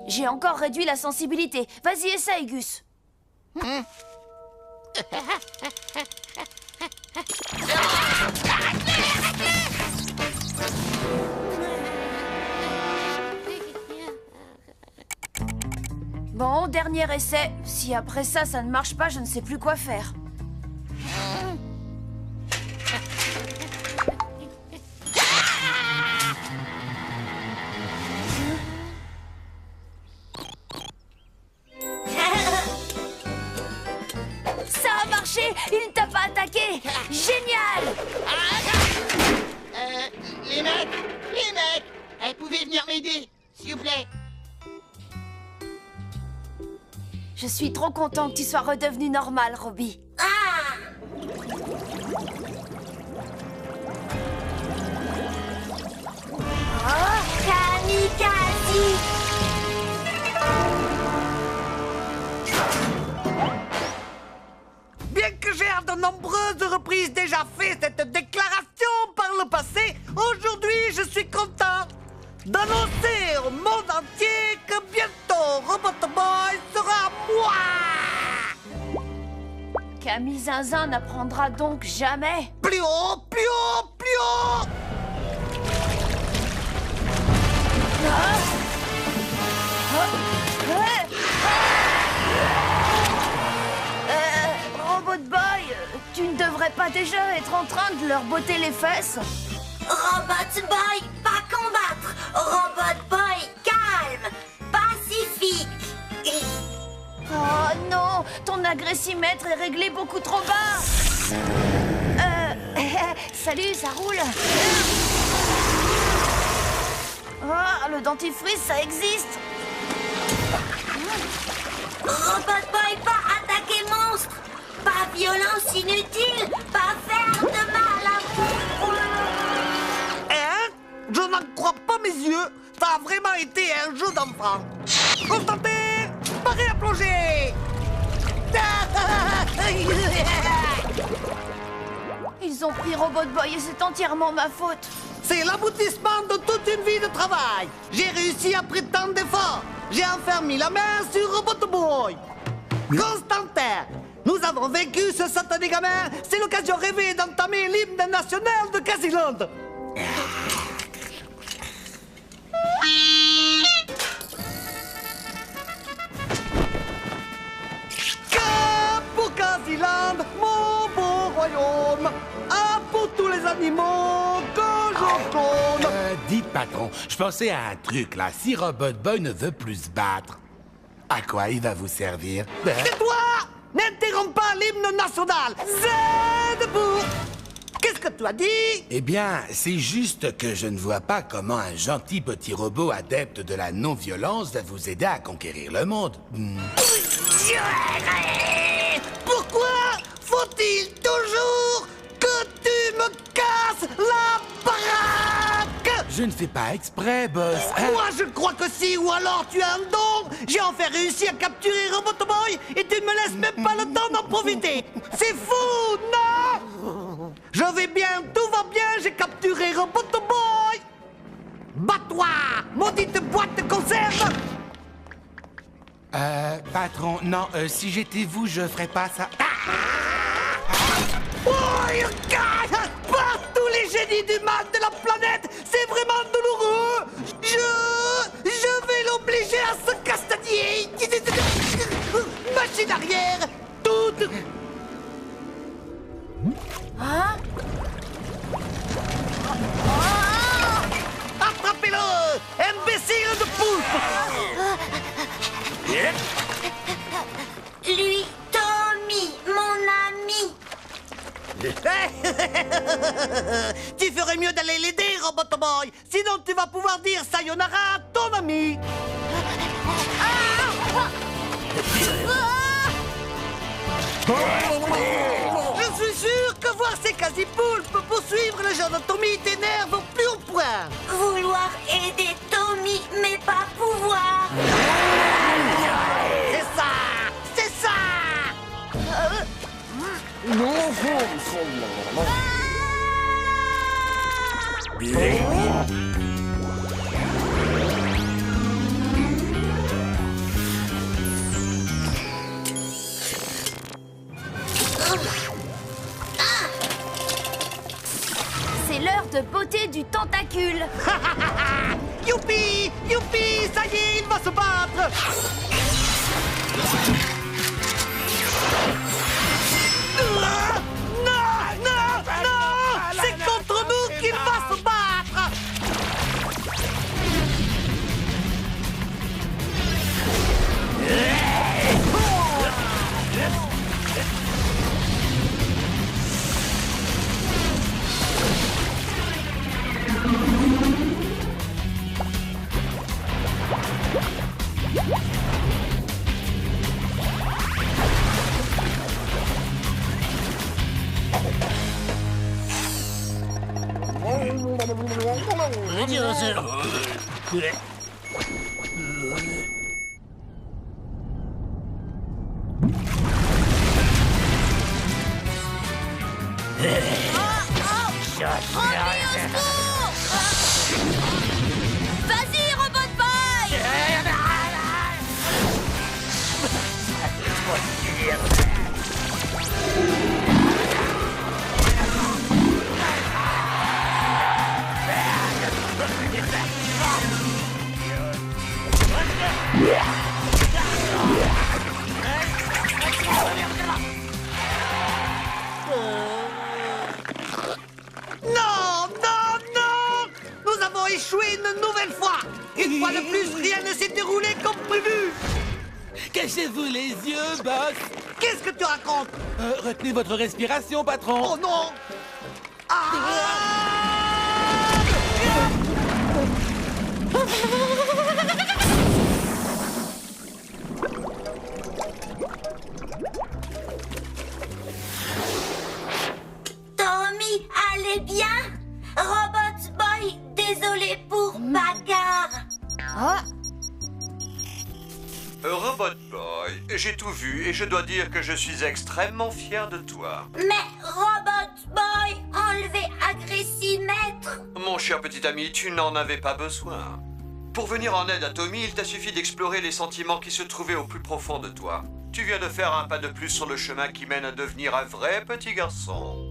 J'ai encore réduit la sensibilité. Vas-y, essaye, Gus. Bon, dernier essai. Si après ça, ça ne marche pas, je ne sais plus quoi faire. Ça a marché! Il ne t'a pas attaqué! Génial! Les mecs, vous pouvez venir m'aider, s'il vous plaît. Je suis trop content que tu sois redevenu normal, Robbie. Kamikaze! Bien que j'ai à de nombreuses reprises déjà fait cette déclaration par le passé, aujourd'hui je suis content d'annoncer au monde entier que bientôt Robot Boy sera à moi. Camille Zinzin n'apprendra donc jamais. Plus haut, plus haut, plus haut. Robot Boy, tu ne devrais pas déjà être en train de leur botter les fesses? Robot Boy, pas combattre! Robot Boy, calme! Pacifique! Oh non, ton agressimètre est réglé beaucoup trop bas. Salut, ça roule. Ah, le dentifrice, ça existe. Robot Boy, pas attaquer monstre! Pas violence inutile! Pas faire de mal à vous! Hein? Je n'en crois pas mes yeux. Ça a vraiment été un jeu d'enfant. Constanté, paré à plonger. Ils ont pris Robot Boy et c'est entièrement ma faute. C'est l'aboutissement de toute une vie de travail. J'ai réussi après tant d'efforts. J'ai enfin mis la main sur Robot Boy. Constantin, nous avons vaincu ce satané gamin. C'est l'occasion rêvée d'entamer l'hymne national de Casiland. Cap pour Casiland, mon beau royaume. Un pour tous les animaux que je clone. Dites, patron, je pensais à un truc, là. Si Robot Boy ne veut plus se battre, à quoi il va vous servir? Tais-toi! N'interromps pas l'hymne national. Z debout. Qu'est-ce que tu as dit? Eh bien, c'est juste que je ne vois pas comment un gentil petit robot adepte de la non-violence va vous aider à conquérir le monde. Pourquoi faut-il toujours que tu me casses la baraque? Je ne fais pas exprès, boss. Moi, je crois que si, ou alors tu as un don. J'ai enfin réussi à capturer Robot Boy et tu ne me laisses même pas le temps d'en profiter. C'est fou, non? Je vais bien tout va bien, j'ai capturé Roboto Boy. Bats-toi, maudite boîte de conserve. Patron, non, si j'étais vous, je ferais pas ça. Oh, regarde, par tous les génies du mal de la planète, c'est vraiment douloureux. Je vais l'obliger à se castagner. Machine arrière, toute. Hein? Attrapez-le, imbécile de poulpe. Lui, Tommy, mon ami. Tu ferais mieux d'aller l'aider, Roboto Boy. Sinon, tu vas pouvoir dire sayonara à ton ami. Je suis sûr que voir ces quasi-poulpes poursuivre le genre de Tommy t'énerve au plus haut point. Vouloir aider Tommy, mais pas pouvoir. C'est ça, c'est ça. C'est l'heure de beauté du tentacule. Youpi, youpi, ça y est, il va se battre. Non, c'est contre nous qu'il va se battre. Vas-y, Robot Boy! Non! Nous avons échoué une nouvelle fois. Une fois de plus, rien ne s'est déroulé comme prévu. Cachez-vous les yeux, boss. Qu'est-ce que tu racontes? Retenez votre respiration, patron. Oh non! Tommy, allez bien? Robot Boy, désolé pour bagarre. Robot Boy, j'ai tout vu et je dois dire que je suis extrêmement fier de toi. Mais Robot Boy, enlevez agressimètre. Mon cher petit ami, tu n'en avais pas besoin. Pour venir en aide à Tommy, il t'a suffi d'explorer les sentiments qui se trouvaient au plus profond de toi. Tu viens de faire un pas de plus sur le chemin qui mène à devenir un vrai petit garçon.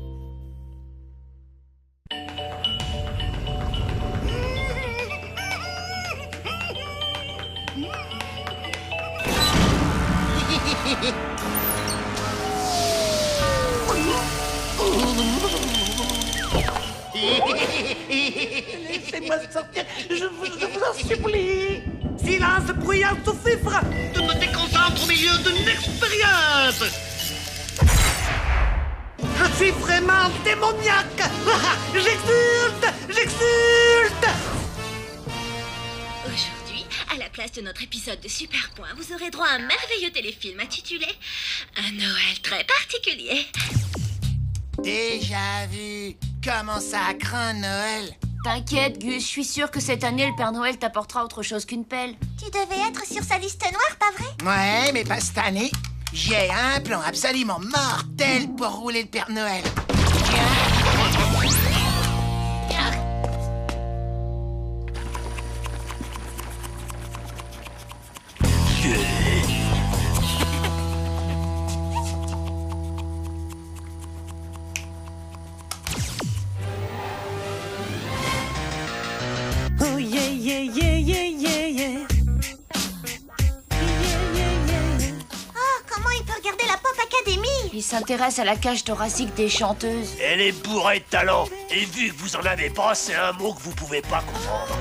Laissez-moi sortir, je vous en supplie. Silence, bruyant sous-fifre. Tu me déconcentres au milieu d'une expérience. Je suis vraiment démoniaque. J'exulte. Aujourd'hui, à la place de notre épisode de Super Point, vous aurez droit à un merveilleux téléfilm intitulé Un Noël très particulier. Déjà vu. Comment ça craint Noël? T'inquiète, Gus, je suis sûre que cette année, le Père Noël t'apportera autre chose qu'une pelle. Tu devais être sur sa liste noire, pas vrai? Ouais, mais pas cette année. J'ai un plan absolument mortel pour rouler le Père Noël. Oh, comment il peut regarder la Pop Academy? Il s'intéresse à la cage thoracique des chanteuses. Elle est bourrée de talent. Et vu que vous en avez pas, c'est un mot que vous pouvez pas comprendre.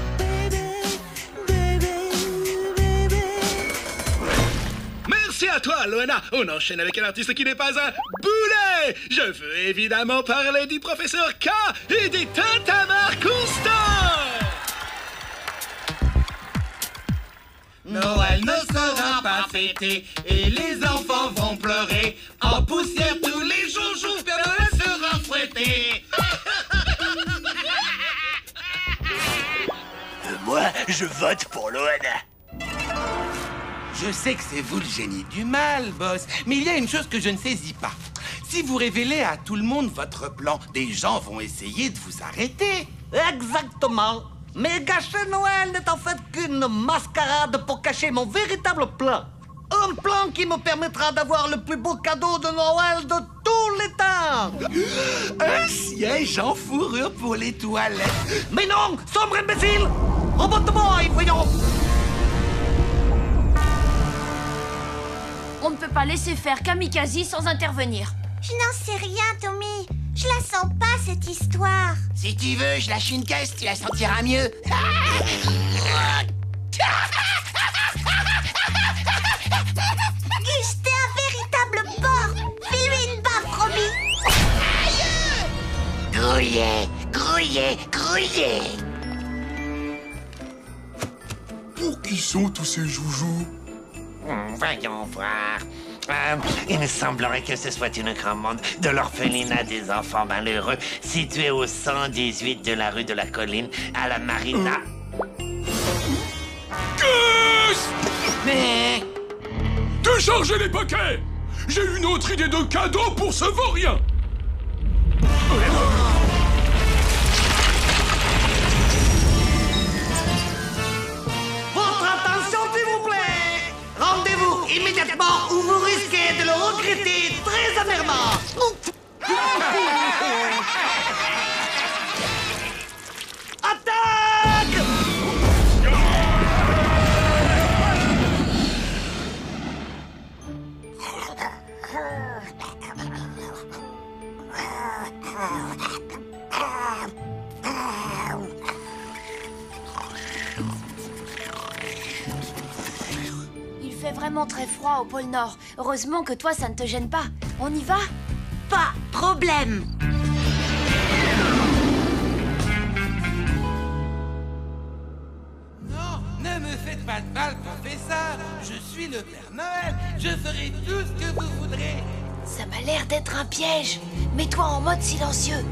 Merci à toi, Loana. On enchaîne avec un artiste qui n'est pas un boulet. Je veux évidemment parler du professeur K et des tintamarres constants. Noël ne sera pas fêté et les enfants vont pleurer. En poussière tous les jours, Père Noël sera fouetté. Moi, je vote pour Loana. Je sais que c'est vous le génie du mal, boss, mais il y a une chose que je ne saisis pas. Si vous révélez à tout le monde votre plan, des gens vont essayer de vous arrêter. Exactement. Mais gâcher Noël n'est en fait qu'une mascarade pour cacher mon véritable plan. Un plan qui me permettra d'avoir le plus beau cadeau de Noël de tous les temps. Un siège en fourrure pour les toilettes. Mais non, sombre imbécile. Robot Boy, voyons. On ne peut pas laisser faire Kamikaze sans intervenir. Je n'en sais rien, Tommy. Je la sens pas, cette histoire. Si tu veux, je lâche une caisse, tu la sentiras mieux. Gus, t'es un véritable porc. Fais-lui une baffe, promis. Grouillez, grouillez, grouillez. Pour qui sont tous ces joujoux? Voyons voir. Il me semblerait que ce soit une commande de l'orphelinat des enfants malheureux situé au 118 de la rue de la Colline à la Marina. Gus! Mais... Déchargez les paquets! J'ai une autre idée de cadeau pour ce vaurien! Votre attention, s'il vous plaît. Rendez-vous immédiatement ou vous risquez de le regretter très amèrement. Attaque! Il fait vraiment très froid au pôle Nord. Heureusement que toi, ça ne te gêne pas. On y va? Pas problème. Non, ne me faites pas de mal, professeur. Je suis le Père Noël. Je ferai tout ce que vous voudrez. Ça m'a l'air d'être un piège. Mets-toi en mode silencieux.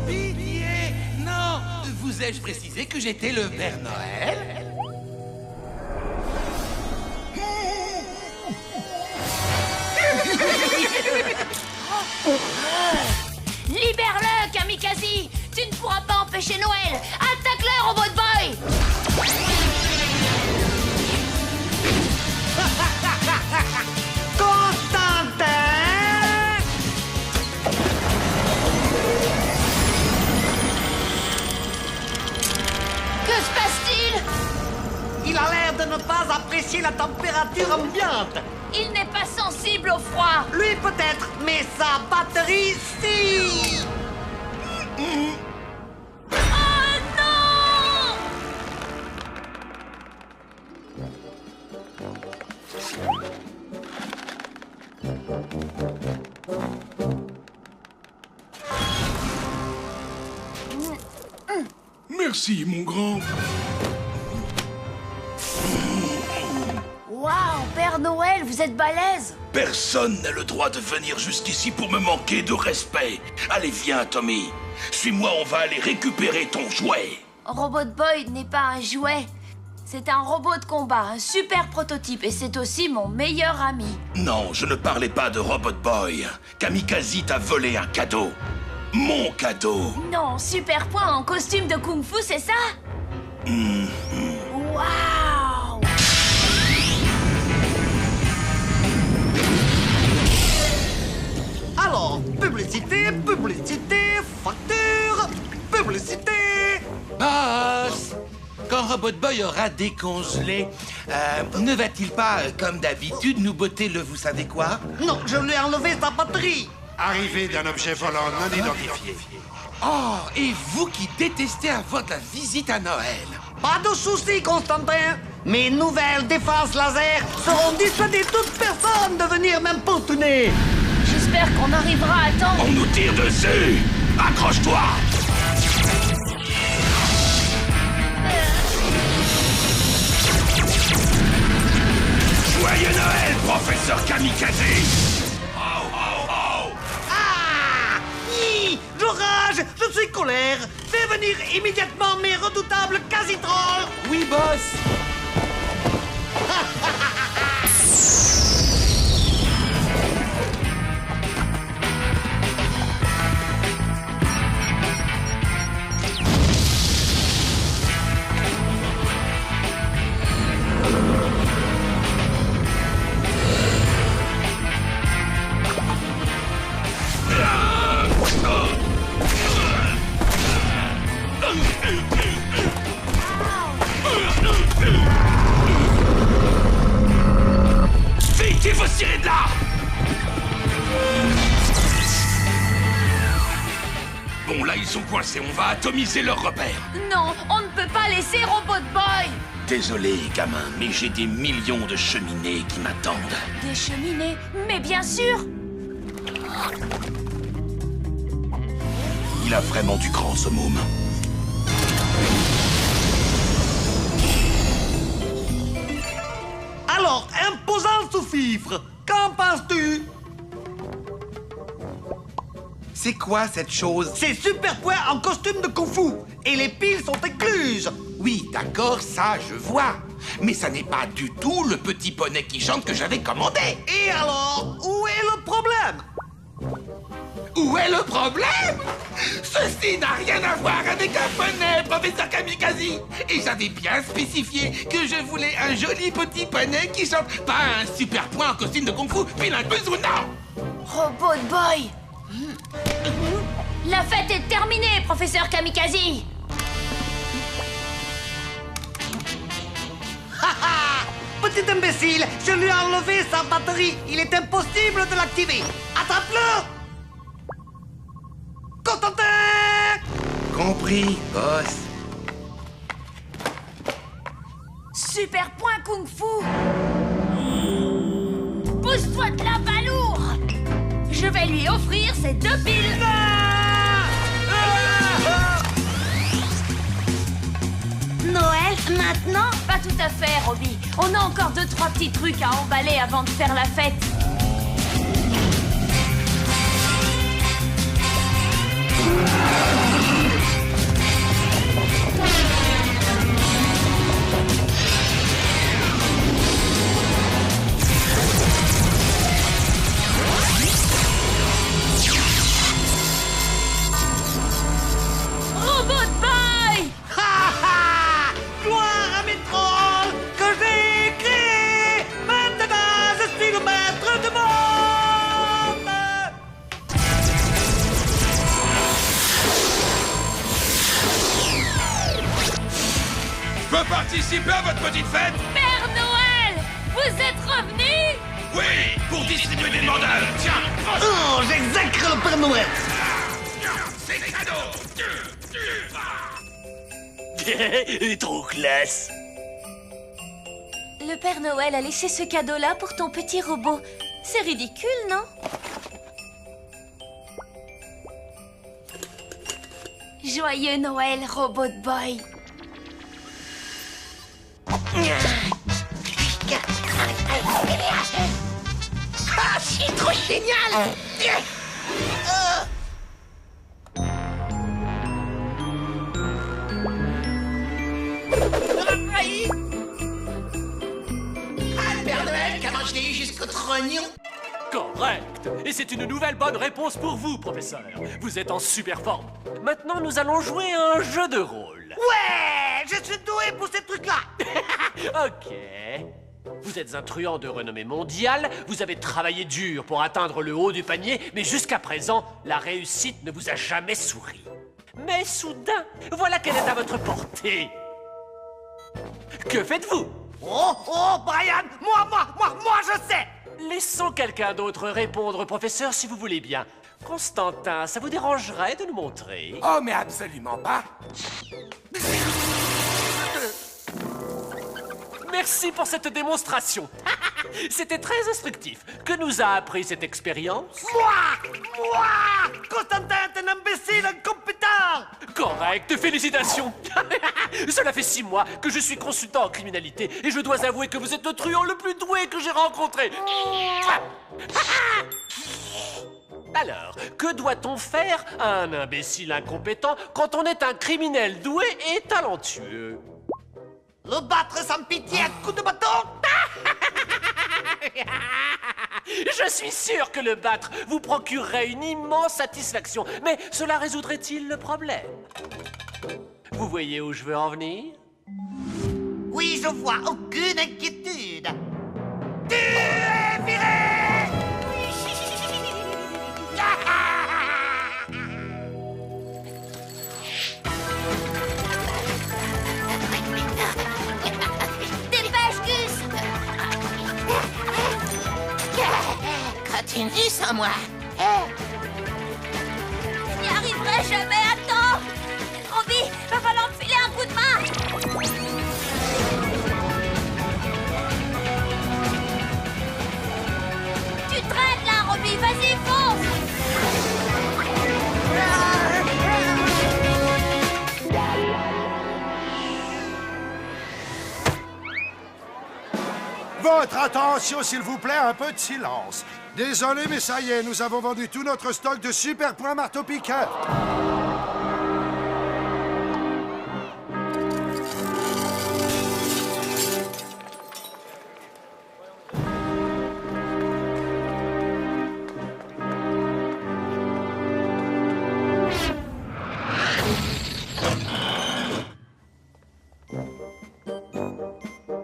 Pitié! Non! Vous ai-je précisé que j'étais le Père Noël? Libère-le, Kamikaze! Tu ne pourras pas empêcher Noël! Attaque-le, Robot Boy! Constantin! Que se passe-t-il? Il a l'air de ne pas apprécier la température ambiante. Il n'est pas sensible au froid. Lui peut-être, mais sa batterie, si! Oh non! Merci, mon grand. Waouh, Père Noël, vous êtes balèze! Personne n'a le droit de venir jusqu'ici pour me manquer de respect. Allez, viens, Tommy. Suis-moi, on va aller récupérer ton jouet. Robot Boy n'est pas un jouet. C'est un robot de combat, un super prototype, et c'est aussi mon meilleur ami. Non, je ne parlais pas de Robot Boy. Kamikaze t'a volé un cadeau. Mon cadeau. Non, Super Point en costume de Kung Fu, c'est ça? Waouh! Alors, public Robot Boy aura décongelé, ne va-t-il pas, comme d'habitude, nous botter le vous savez quoi? Non, je lui ai enlevé sa batterie. Arrivée d'un objet volant non identifié. Oh, et vous qui détestez avoir de la visite à Noël. Pas de soucis, Constantin. Mes nouvelles défenses laser seront dissuader toute personne de venir m'importuner. J'espère qu'on arrivera à temps. On nous tire dessus! Accroche-toi! Joyeux Noël, professeur Kamikaze! Oh, oh, oh! Ah! Je rage, je suis colère. Fais venir immédiatement mes redoutables quasi-trolls. Oui, boss. Vite, il faut se tirer de là! Bon, là, ils sont coincés. On va atomiser leur repère. Non, on ne peut pas laisser Robot Boy. Désolé, gamin, mais j'ai des millions de cheminées qui m'attendent. Des cheminées? Mais bien sûr. Il a vraiment du cran, ce môme. Alors, imposant sous-fifre, qu'en penses-tu? C'est quoi cette chose? C'est Super Point en costume de kung-fu. Et les piles sont incluses. Oui, d'accord, ça je vois. Mais ça n'est pas du tout le petit poney qui chante que j'avais commandé. Et alors, où est le problème? Où est le problème? Ceci n'a rien à voir avec un poney, professeur Kamikaze. Et j'avais bien spécifié que je voulais un joli petit poney qui chante, pas un super point en costume de kung-fu, vilain besounard. Robot Boy. La fête est terminée, professeur Kamikaze. Petit imbécile, je lui ai enlevé sa batterie. Il est impossible de l'activer. Attrape-le! Constantin! Compris, boss. Super point Kung Fu. Pousse-toi de là, balourd. Je vais lui offrir ces 2 piles. Noël, maintenant? Pas tout à fait, Robbie. On a encore 2-3 petits trucs à emballer avant de faire la fête. Robot Boy! Gloire à mes trolls que j'ai créés. Maintenant, je suis le maître du monde. Je peux participer à votre petite fête? Père Noël! Vous êtes revenu? Oui, pour distribuer des mandats. Tiens, Oh, j'exècre le Père Noël. c'est cadeau. Trop classe. Le Père Noël a laissé ce cadeau-là pour ton petit robot. C'est ridicule, non? Joyeux Noël, Robot Boy. Ah, c'est trop génial! Ah, Père Noël, comment je l'ai eu jusqu'au trognon? Correct. Et c'est une nouvelle bonne réponse pour vous, professeur. Vous êtes en super forme. Maintenant, nous allons jouer à un jeu de rôle. Ouais, je suis doué pour ces trucs-là. Ok. Vous êtes un truand de renommée mondiale, vous avez travaillé dur pour atteindre le haut du panier, mais jusqu'à présent, la réussite ne vous a jamais souri. Mais soudain, voilà qu'elle est à votre portée. Que faites-vous? Oh, Brian, moi, je sais! Laissons quelqu'un d'autre répondre, professeur, si vous voulez bien. Constantin, ça vous dérangerait de nous montrer? Oh, mais absolument pas. Merci pour cette démonstration. C'était très instructif. Que nous a appris cette expérience? Moi! Constantin est un imbécile incompétent! Correct, félicitations. Cela fait 6 mois que je suis consultant en criminalité et je dois avouer que vous êtes le truand le plus doué que j'ai rencontré. Alors, que doit-on faire à un imbécile incompétent quand on est un criminel doué et talentueux? Le battre sans pitié à coups de bâton? Je suis sûr que le battre vous procurerait une immense satisfaction, mais cela résoudrait-il le problème? Vous voyez où je veux en venir? Oui, je vois, aucune inquiétude. Tu es viré! Dépêche, Gus! Continue sans moi. Je n'y arriverai jamais à temps! Robbie, va falloir me filer un coup de main! Tu traînes là, Robbie, vas-y, fonce! Votre attention, s'il vous plaît, un peu de silence. Désolé, mais ça y est, nous avons vendu tout notre stock de super points marteau-piqueur.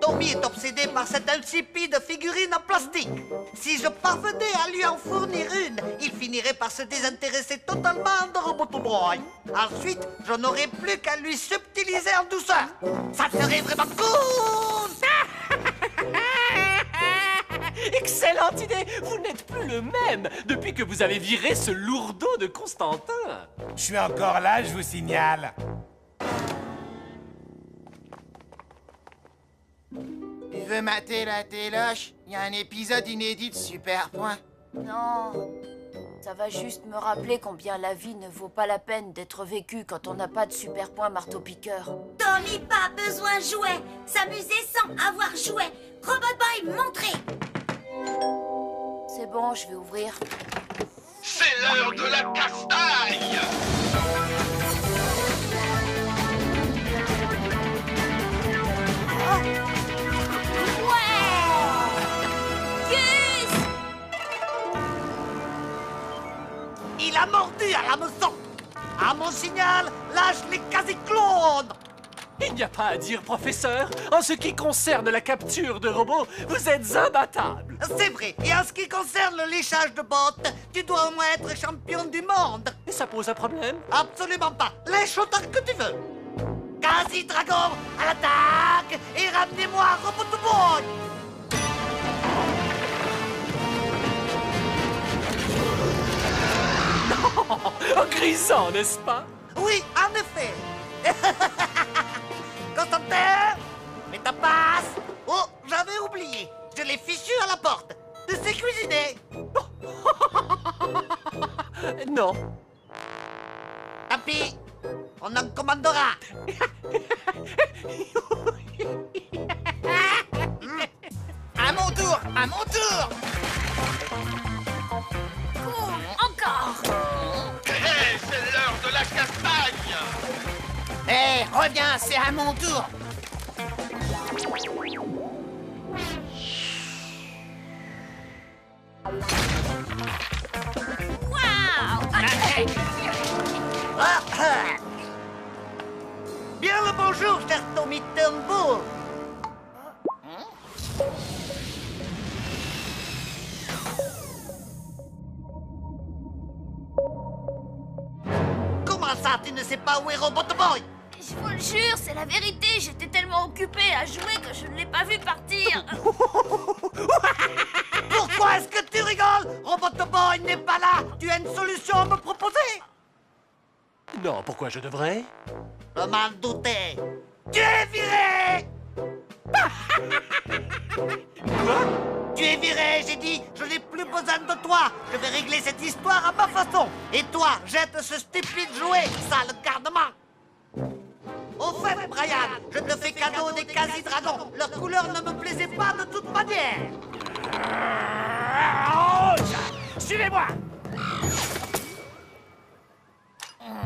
Tommy est obsédé par cette insipide figurine en plastique. Si je parvenais à lui en fournir une, il finirait par se désintéresser totalement de Robotoboy. Ensuite, je n'aurais plus qu'à lui subtiliser en douceur. Ça serait vraiment cool! Excellente idée! Vous n'êtes plus le même depuis que vous avez viré ce lourdeau de Constantin. Je suis encore là, je vous signale. Tu veux mater la téloche? Il y a un épisode inédit de Super Point. Non, ça va juste me rappeler combien la vie ne vaut pas la peine d'être vécue quand on n'a pas de super point marteau-piqueur. Tommy, pas besoin de jouets! S'amuser sans avoir jouet! Robot Boy, montrez! C'est bon, je vais ouvrir. C'est l'heure de la castagne! Il a mordu à l'hameçon. À mon signal, lâche les quasi-clones. Il n'y a pas à dire, professeur. En ce qui concerne la capture de robots, vous êtes imbattable. C'est vrai. Et en ce qui concerne le léchage de bottes, tu dois au moins être champion du monde. Et ça pose un problème? Absolument pas. Lèche autant que tu veux. Quasi-dragon, à l'attaque. Et ramenez-moi Robotoboy. Oh, grisant, n'est-ce pas? Oui, en effet. Constantin, mets ta passe. Oh, j'avais oublié. Je l'ai fichu à la porte. Tu sais cuisiner? Non. Tant pis. On en commandera. À mon tour, à mon tour. Encore. Hé, c'est l'heure de la castagne! Hé, reviens, c'est à mon tour. Bien le bonjour, cher Tommy Turnbull. Comment ça, tu ne sais pas où est Robotoboy? Je vous le jure, c'est la vérité. J'étais tellement occupée à jouer que je ne l'ai pas vu partir. Pourquoi est-ce que tu rigoles? Robot Boy n'est pas là. Tu as une solution à me proposer? Non, pourquoi je devrais? Je m'en doutais. Tu es viré. Tu es viré, j'ai dit. Je n'ai plus besoin de toi. Je vais régler cette histoire à ma façon. Et toi, jette ce stupide jouet, sale garnement. Au fait, Brian, je te fais cadeau des quasi-dragons. Leur couleur ne me plaisait pas de toute manière. Suivez-moi!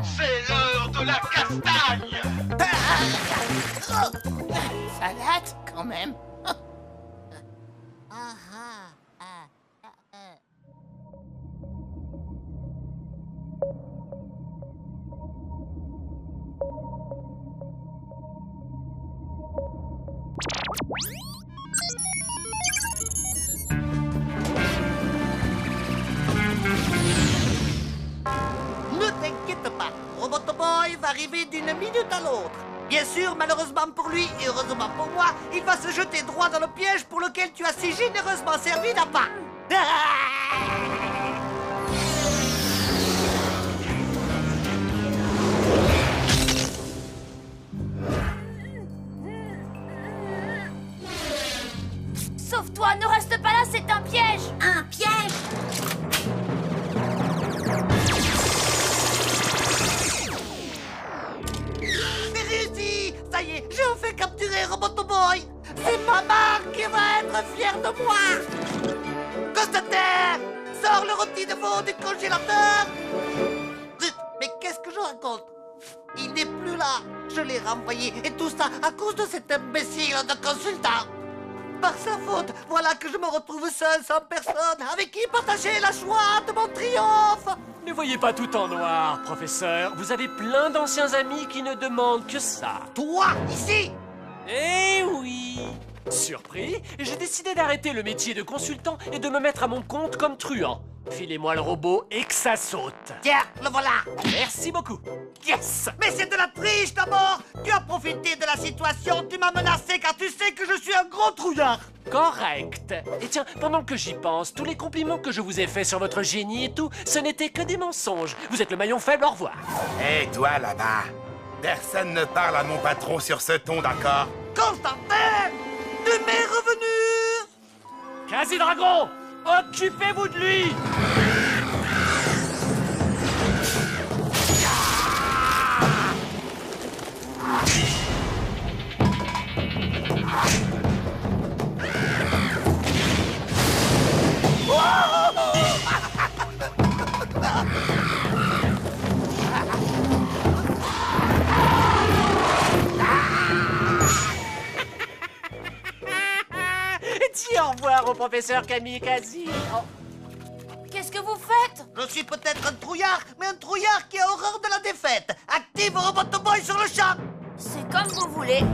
C'est l'heure de la castagne! Ça date, quand même. Ne t'inquiète pas, Robot Boy va arriver d'une minute à l'autre. Bien sûr, malheureusement pour lui et heureusement pour moi, il va se jeter droit dans le piège pour lequel tu as si généreusement servi d'appât. Sauve-toi, ne reste pas là, c'est un piège. Un piège? C'est réussi! Ça y est, j'ai enfin capturé Robot Boy! C'est maman qui va être fière de moi! Constater! Sors le rôti de veau du congélateur! Zut, mais qu'est-ce que je raconte? Il n'est plus là! Je l'ai renvoyé, et tout ça à cause de cet imbécile de consultant! Par sa faute, voilà que je me retrouve seul, sans personne, avec qui partager la joie de mon triomphe! Ne voyez pas tout en noir, professeur. Vous avez plein d'anciens amis qui ne demandent que ça. Toi, ici? Eh oui! Surpris, j'ai décidé d'arrêter le métier de consultant et de me mettre à mon compte comme truand. Filez-moi le robot et que ça saute. Tiens, le voilà. Merci beaucoup. Yes! Mais c'est de la triche d'abord. Tu as profité de la situation, tu m'as menacé car tu sais que je suis un gros trouillard. Correct. Et tiens, pendant que j'y pense, tous les compliments que je vous ai faits sur votre génie et tout, ce n'était que des mensonges. Vous êtes le maillon faible, au revoir. Hé, toi là-bas, personne ne parle à mon patron sur ce ton, d'accord? Constantin, tu m'es revenu. Quasi-dragon, occupez-vous de lui. Dis au revoir au professeur Kamikaze. Oh. Qu'est-ce que vous faites? Je suis peut-être un trouillard, mais un trouillard qui a horreur de la défaite. Active Robot Boy sur le champ. C'est comme vous voulez.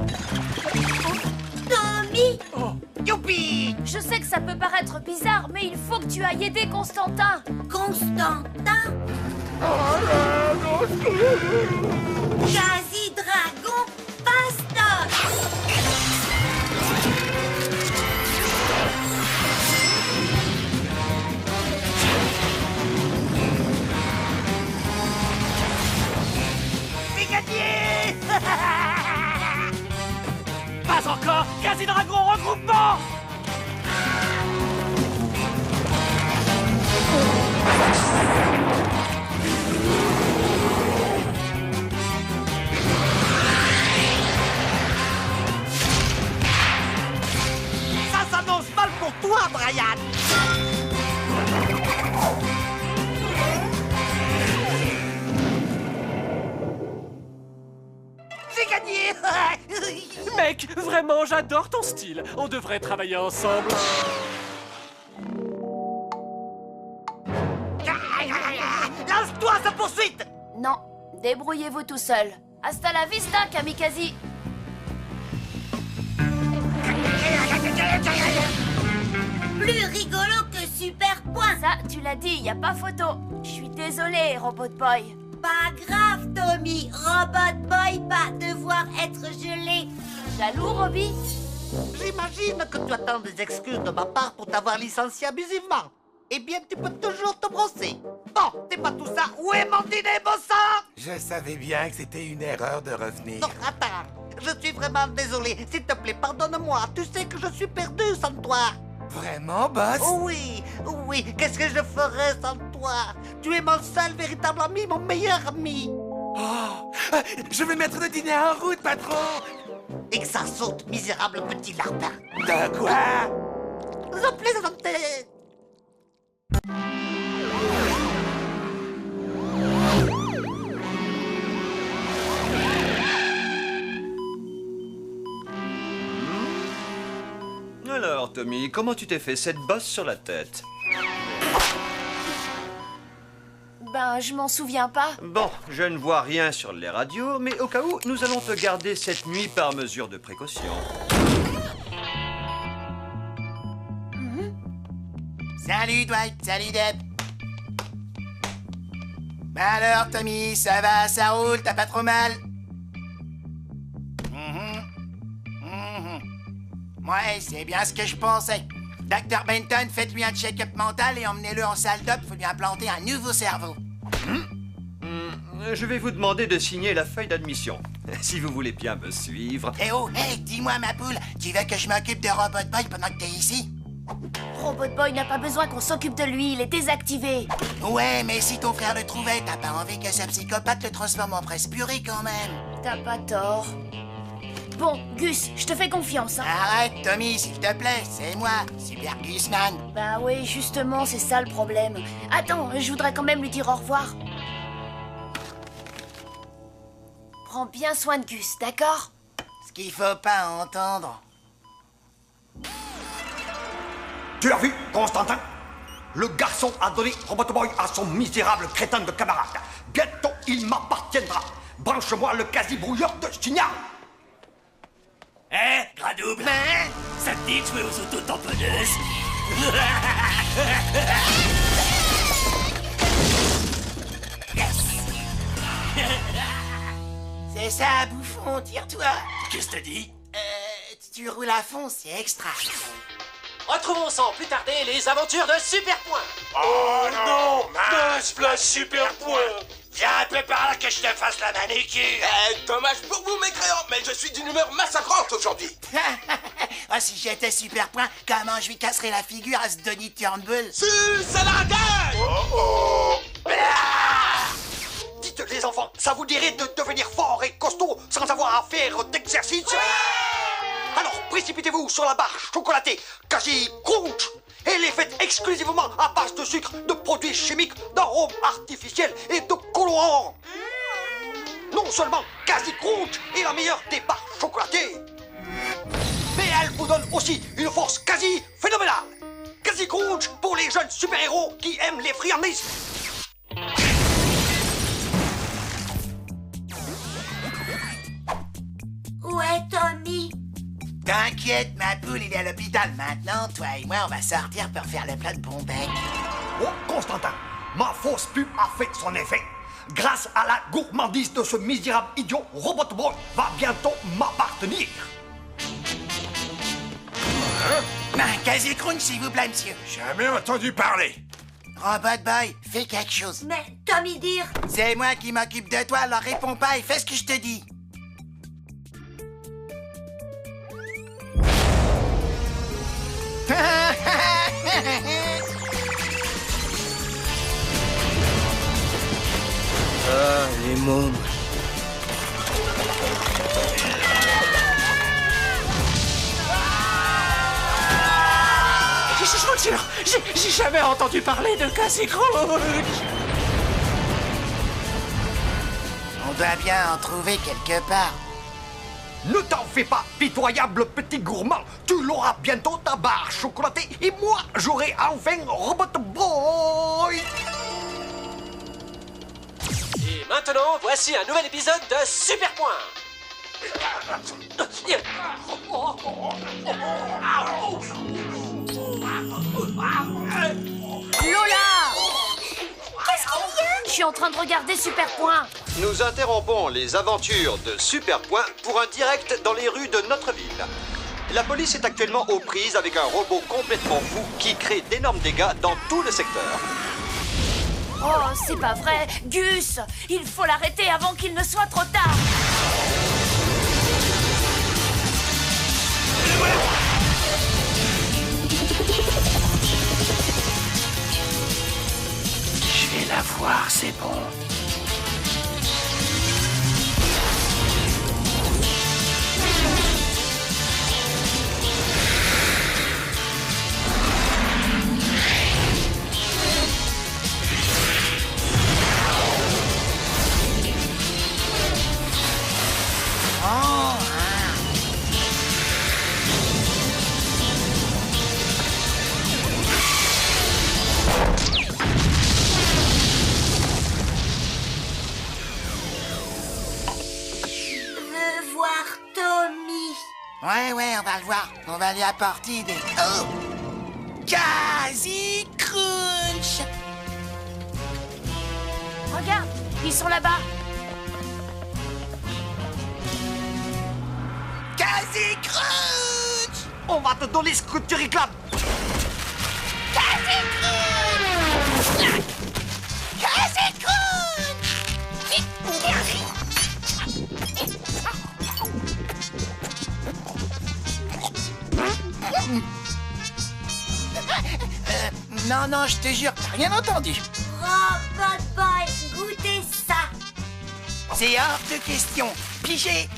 Tommy! Oh. Youpi! Je sais que ça peut paraître bizarre, mais il faut que tu ailles aider Constantin. Constantin? Quasi-dragon, pastoche! C'est gagné! Pas encore. Quasi-dragon, regroupement. Ça s'annonce mal pour toi, Brian. C'est gagné. Mec, vraiment, j'adore ton style. On devrait travailler ensemble. Lance-toi à sa poursuite. Non, débrouillez-vous tout seul. Hasta la vista, Kamikaze. Plus rigolo que Super Point. Ça, tu l'as dit, y a pas photo. Je suis désolée, Robot Boy. Pas grave, Tommy. Robot Boy va devoir être gelé. Jaloux, Robbie? J'imagine que tu attends des excuses de ma part pour t'avoir licencié abusivement. Eh bien, tu peux toujours te brosser. Bon, c'est pas tout ça. Où est mon dîner, bon sang? Je savais bien que c'était une erreur de revenir. Non, attends. Je suis vraiment désolé. S'il te plaît, pardonne-moi. Tu sais que je suis perdu sans toi. Vraiment, boss? Oui, oui. Qu'est-ce que je ferais sans toi? Tu es mon seul véritable ami, mon meilleur ami. Oh, je vais mettre le dîner en route, patron. Et que ça saute, misérable petit lapin. De quoi? Je plaisantais. Alors, Tommy, comment tu t'es fait cette bosse sur la tête? Ben, je m'en souviens pas. Bon, je ne vois rien sur les radios, mais au cas où, nous allons te garder cette nuit par mesure de précaution. Salut Dwight, salut Deb. Alors Tommy, ça va, ça roule, t'as pas trop mal? Ouais, c'est bien ce que je pensais. Dr Benton, faites-lui un check-up mental et emmenez-le en salle d'op, faut lui implanter un nouveau cerveau. Je vais vous demander de signer la feuille d'admission, si vous voulez bien me suivre. Eh oh, hey, dis-moi ma poule, tu veux que je m'occupe de Robot Boy pendant que t'es ici? Robot Boy n'a pas besoin qu'on s'occupe de lui, il est désactivé. Ouais, mais si ton frère le trouvait, t'as pas envie que ce psychopathe le transforme en presse purée quand même. T'as pas tort. Bon, Gus, je te fais confiance, hein. Arrête, Tommy, s'il te plaît, c'est moi, Super Gusman. Bah oui, justement, c'est ça le problème. Attends, je voudrais quand même lui dire au revoir. Prends bien soin de Gus, d'accord? Ce qu'il faut pas entendre. Tu l'as vu, Constantin? Le garçon a donné Robot Boy à son misérable crétin de camarade. Bientôt, il m'appartiendra. Branche-moi le quasi-brouilleur de signal. Gradouble, ça te dit de jouer aux auto-tamponneuses? C'est ça, bouffon, tire-toi. Qu'est-ce que t'as dit? Tu roules à fond, c'est extra. Retrouvons sans plus tarder les aventures de Super Point. Oh non, Splash Super Point. Viens un peu par là que je te fasse la manicure. Dommage pour vous, mes créants, mais je suis d'une humeur massacrante aujourd'hui. Ah, si j'étais Super Point, comment je lui casserais la figure à ce Donny Turnbull? C'est la gueule! Dites les enfants, ça vous dirait de devenir fort et costaud sans avoir à faire d'exercice? Alors précipitez-vous sur la barre chocolatée Quasi Crunch. Elle est faite exclusivement à base de sucre, de produits chimiques, d'arômes artificiels et de colorants. Non seulement Quasi Crunch est la meilleure des barres chocolatées, mais elle vous donne aussi une force quasi phénoménale. Quasi Crunch pour les jeunes super-héros qui aiment les friandises. Où est Tommy? T'inquiète, ma poule, il est à l'hôpital maintenant. Toi et moi, on va sortir pour faire le plat de bon bec. Oh, Constantin, ma fausse pub a fait son effet. Grâce à la gourmandise de ce misérable idiot, Robot Boy va bientôt m'appartenir. Quasi Crunch, s'il vous plaît, monsieur. Jamais entendu parler. Robot Boy, fais quelque chose. Mais Tommy dire... C'est moi qui m'occupe de toi, alors réponds pas et fais ce que je te dis. Ah, les mômes. Je jure, j'ai jamais entendu parler de Quasi Crunch. On doit bien en trouver quelque part. Ne t'en fais pas, pitoyable petit gourmand. Tu l'auras bientôt ta barre chocolatée et moi, j'aurai enfin Robot Boy. Et maintenant, voici un nouvel épisode de Super Point. Lola! Qu'est-ce qu'il y a? Je suis en train de regarder Super Point. Nous interrompons les aventures de Super Point pour un direct dans les rues de notre ville. La police est actuellement aux prises avec un robot complètement fou qui crée d'énormes dégâts dans tout le secteur. Oh, c'est pas vrai. Gus, il faut l'arrêter avant qu'il ne soit trop tard. Je vais la voir, c'est bon. Ouais, on va le voir. On va lui apporter des... Oh! Quasi Crunch! Regarde, ils sont là-bas. Quasi Crunch! On va te donner ce que tu réclames. Quasi Crunch! Quasi Crunch! Non, je te jure, t'as rien entendu. Robot Boy, goûtez ça. C'est hors de question. Pigé,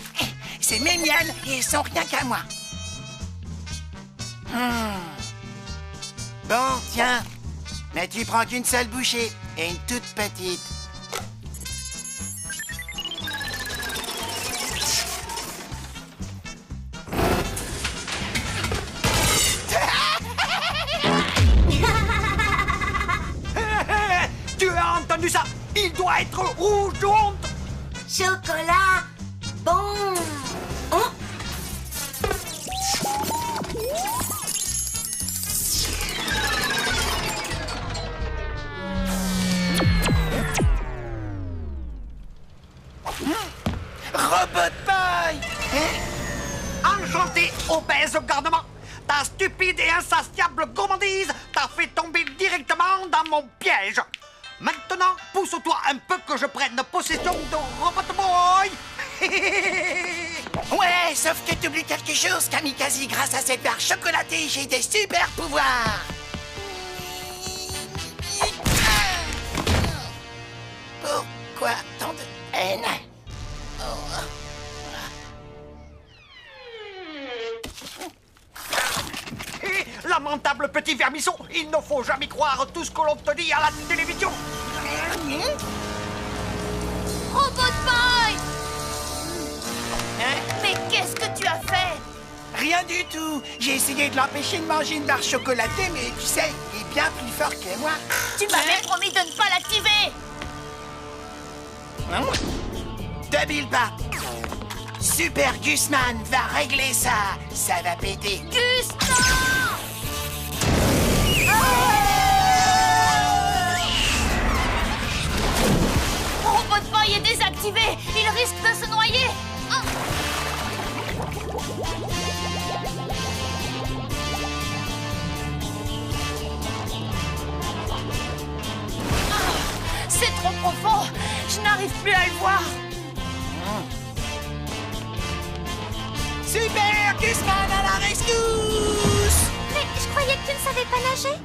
c'est mes miennes et elles sont rien qu'à moi. Bon, tiens. Mais tu prends qu'une seule bouchée et une toute petite. Tu as entendu ça? Il doit être rouge de honte. Chocolat, bon. Oh. Robot Boy! Enchanté, obèse garnement. Ta stupide et insatiable gourmandise t'a fait tomber directement dans mon piège. Maintenant, pousse-toi un peu que je prenne possession de Robot Boy. Ouais, sauf que tu oublies quelque chose, Kamikaze. Grâce à cette barre chocolatée, j'ai des super pouvoirs. Pourquoi tant de haine? Lamentable petit vermisseau, il ne faut jamais croire tout ce que l'on te dit à la télévision. Robot Boy! Mais qu'est-ce que tu as fait? Rien du tout. J'ai essayé de l'empêcher de manger une barre chocolatée, mais tu sais, il est bien plus fort que moi. Tu m'avais promis de ne pas l'activer. Débile pas. Super Gusman va régler ça. Ça va péter. Gus, non! Robot Boy est désactivé. Il risque de se noyer. C'est trop profond. Je n'arrive plus à le voir. Super Gusman à la rescousse! Mais je croyais que tu ne savais pas nager.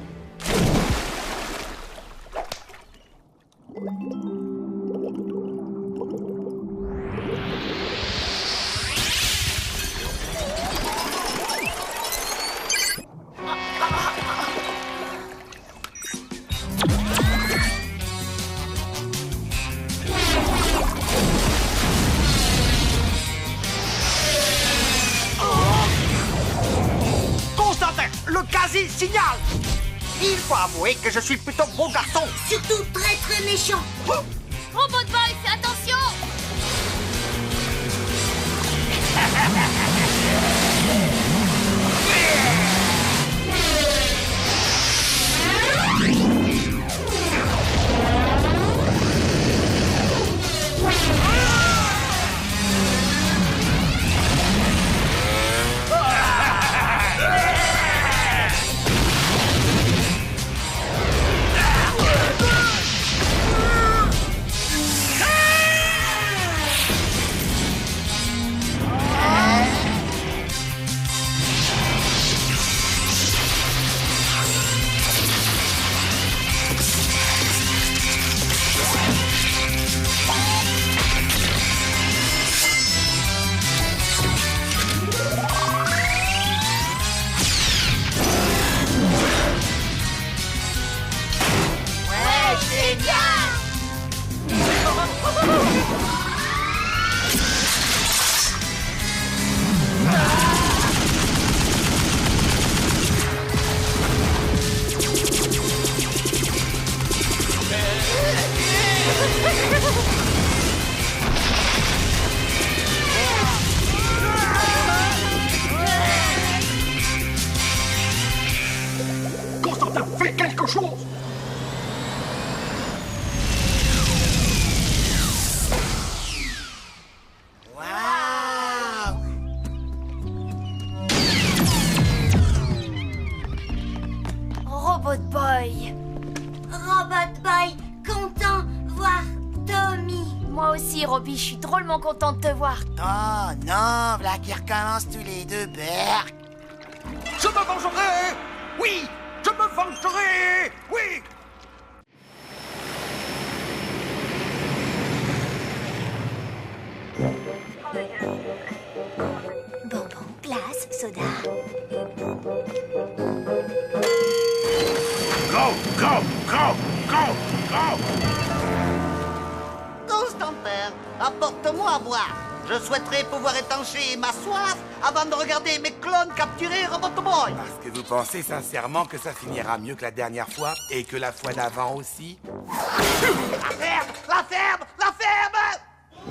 Le quasi-signal. Il faut avouer que je suis plutôt bon garçon. Surtout très très méchant. Robot Boy, fais attention. Constantin, fais quelque chose! Robot Boy. Robot Boy, content voir Tommy. Moi aussi, Robbie, je suis drôlement contente de te voir. Oh non, voilà qui recommence tous les deux, berk. Je me vengerai! Oui! Je me vengerai! Oui! Bonbon, glace, soda. Go, go, go, go, go! Constantin, apporte-moi à boire. Je souhaiterais pouvoir étancher ma soif avant de regarder mes clones capturer Robot Boy. Parce que vous pensez sincèrement que ça finira mieux que la dernière fois et que la fois d'avant aussi? La ferme! La ferme! La ferme!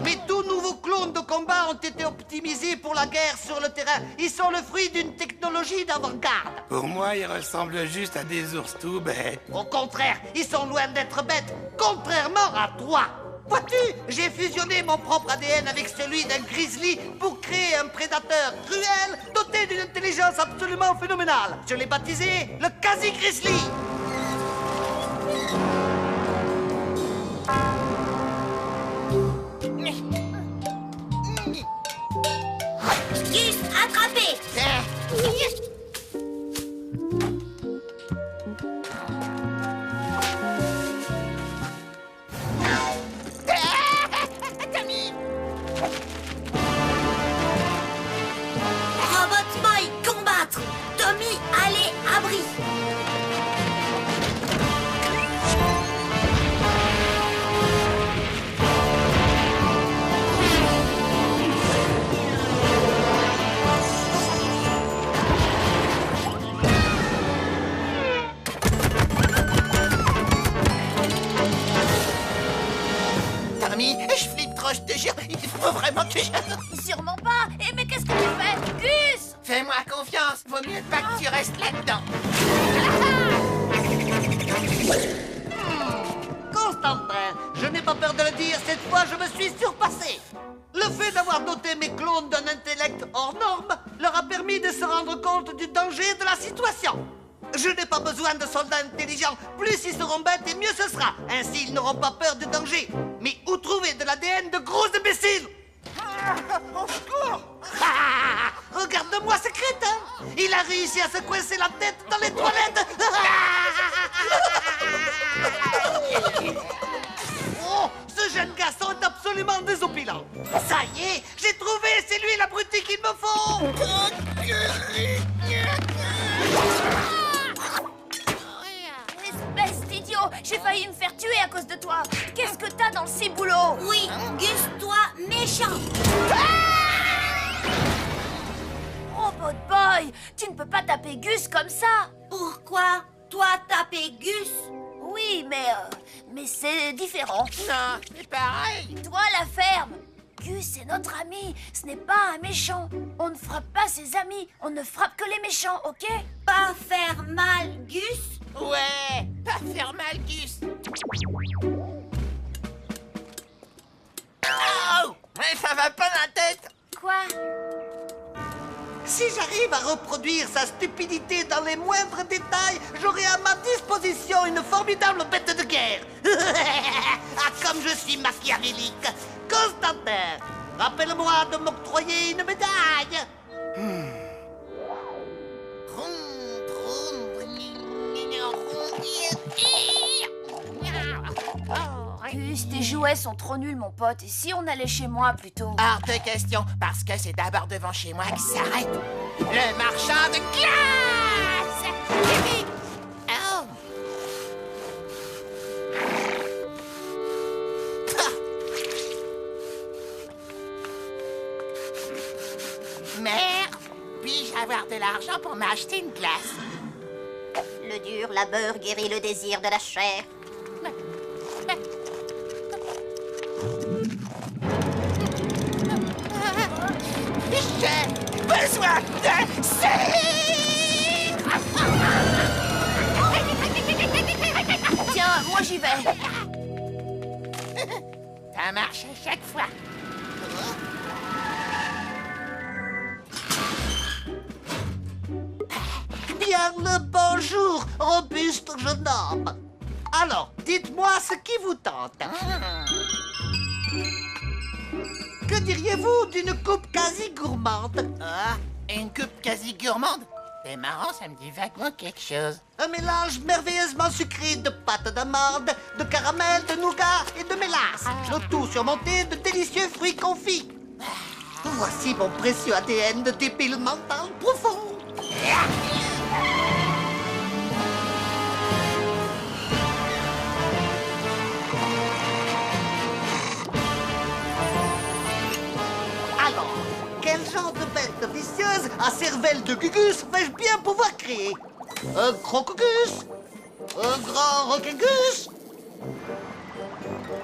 Mes tout nouveaux clones de combat ont été optimisés pour la guerre sur le terrain. Ils sont le fruit d'une technologie d'avant-garde. Pour moi, ils ressemblent juste à des ours tout bêtes. Au contraire, ils sont loin d'être bêtes, contrairement à toi. Vois-tu, j'ai fusionné mon propre ADN avec celui d'un grizzly pour créer un prédateur cruel doté d'une intelligence absolument phénoménale. Je l'ai baptisé le quasi-grizzly. Gus, attrapé. Robot Boy, combattre. Tommy, allez, abri. Tommy, je flippe trop, je te jure. Il faut vraiment que je... Sûrement pas. Eh, mais qu'est-ce que tu fais, Gus? Fais-moi confiance. Vaut mieux pas que tu restes là-dedans. Constantin, je n'ai pas peur de le dire, cette fois je me suis surpassé. Le fait d'avoir doté mes clones d'un intellect hors norme leur a permis de se rendre compte du danger de la situation. Je n'ai pas besoin de soldats intelligents. Plus ils seront bêtes et mieux ce sera. Ainsi, ils n'auront pas peur du danger. Mais où trouver de l'ADN de gros imbéciles? Au secours! Regarde-moi ce crétin! Il a réussi à se coincer la tête dans les toilettes! Oh, ce jeune garçon est absolument désopilant. Ça y est, j'ai trouvé, c'est lui l'abruti qu'il me faut! Espèce d'idiot! J'ai failli me faire tuer à cause de toi! Qu'est-ce que t'as dans le ciboulot? Oui, Gus, toi, méchant. Robot Boy! Tu ne peux pas taper Gus comme ça! Pourquoi? Toi, taper Gus? Oui, mais c'est différent. Non, c'est pareil. Toi, la ferme! Gus est notre ami, ce n'est pas un méchant. On ne frappe pas ses amis, on ne frappe que les méchants, ok? Pas faire mal, Gus? Ouais, pas faire mal, Gus. Oh! Mais ça va pas la tête. Quoi? Si j'arrive à reproduire sa stupidité dans les moindres détails, j'aurai à ma disposition une formidable bête de guerre. Ah, comme je suis machiavélique. Constantin, rappelle-moi de m'octroyer une médaille. Gus, tes jouets sont trop nuls, mon pote. Et si on allait chez moi plutôt? Hors de question, parce que c'est d'abord devant chez moi que ça s'arrête. Le marchand de glace! Oh! avoir de l'argent pour m'acheter une glace. Le dur labeur guérit le désir de la chair. J'ai besoin de sucre. Tiens, moi j'y vais. Ça marche à chaque fois. Bien le bonjour, robuste jeune homme. Alors, dites-moi ce qui vous tente. Que diriez-vous d'une coupe quasi gourmande? Ah, une coupe quasi gourmande? C'est marrant, ça me dit vaguement quelque chose. Un mélange merveilleusement sucré de pâte d'amande, de caramel, de nougat et de mélasse. Le tout surmonté de délicieux fruits confits. Voici mon précieux ADN de débile mental profond. Alors, quel genre de bête vicieuse à cervelle de Gugus vais-je bien pouvoir créer? Un crococus? Un grand roquegus?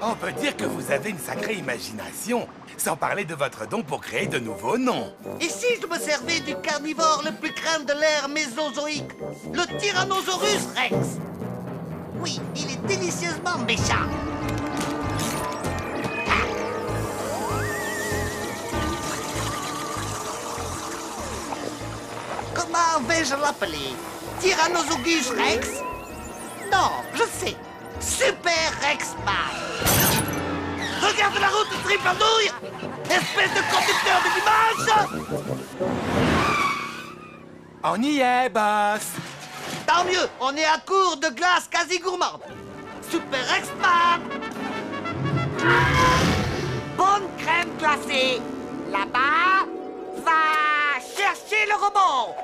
On peut dire que vous avez une sacrée imagination, sans parler de votre don pour créer de nouveaux noms. Et si je me servais du carnivore le plus craint de l'ère mésozoïque, le Tyrannosaurus Rex? Oui, il est délicieusement méchant. Comment vais-je l'appeler? Tyrannosaurus Rex? Non, je sais. Super Rexman. Regarde la route, triple andouille! Espèce de conducteur de dimanche! On y est, boss! Tant mieux, on est à court de glace quasi gourmande. Super Rexman! Bonne crème glacée. Là-bas, va chercher le robot.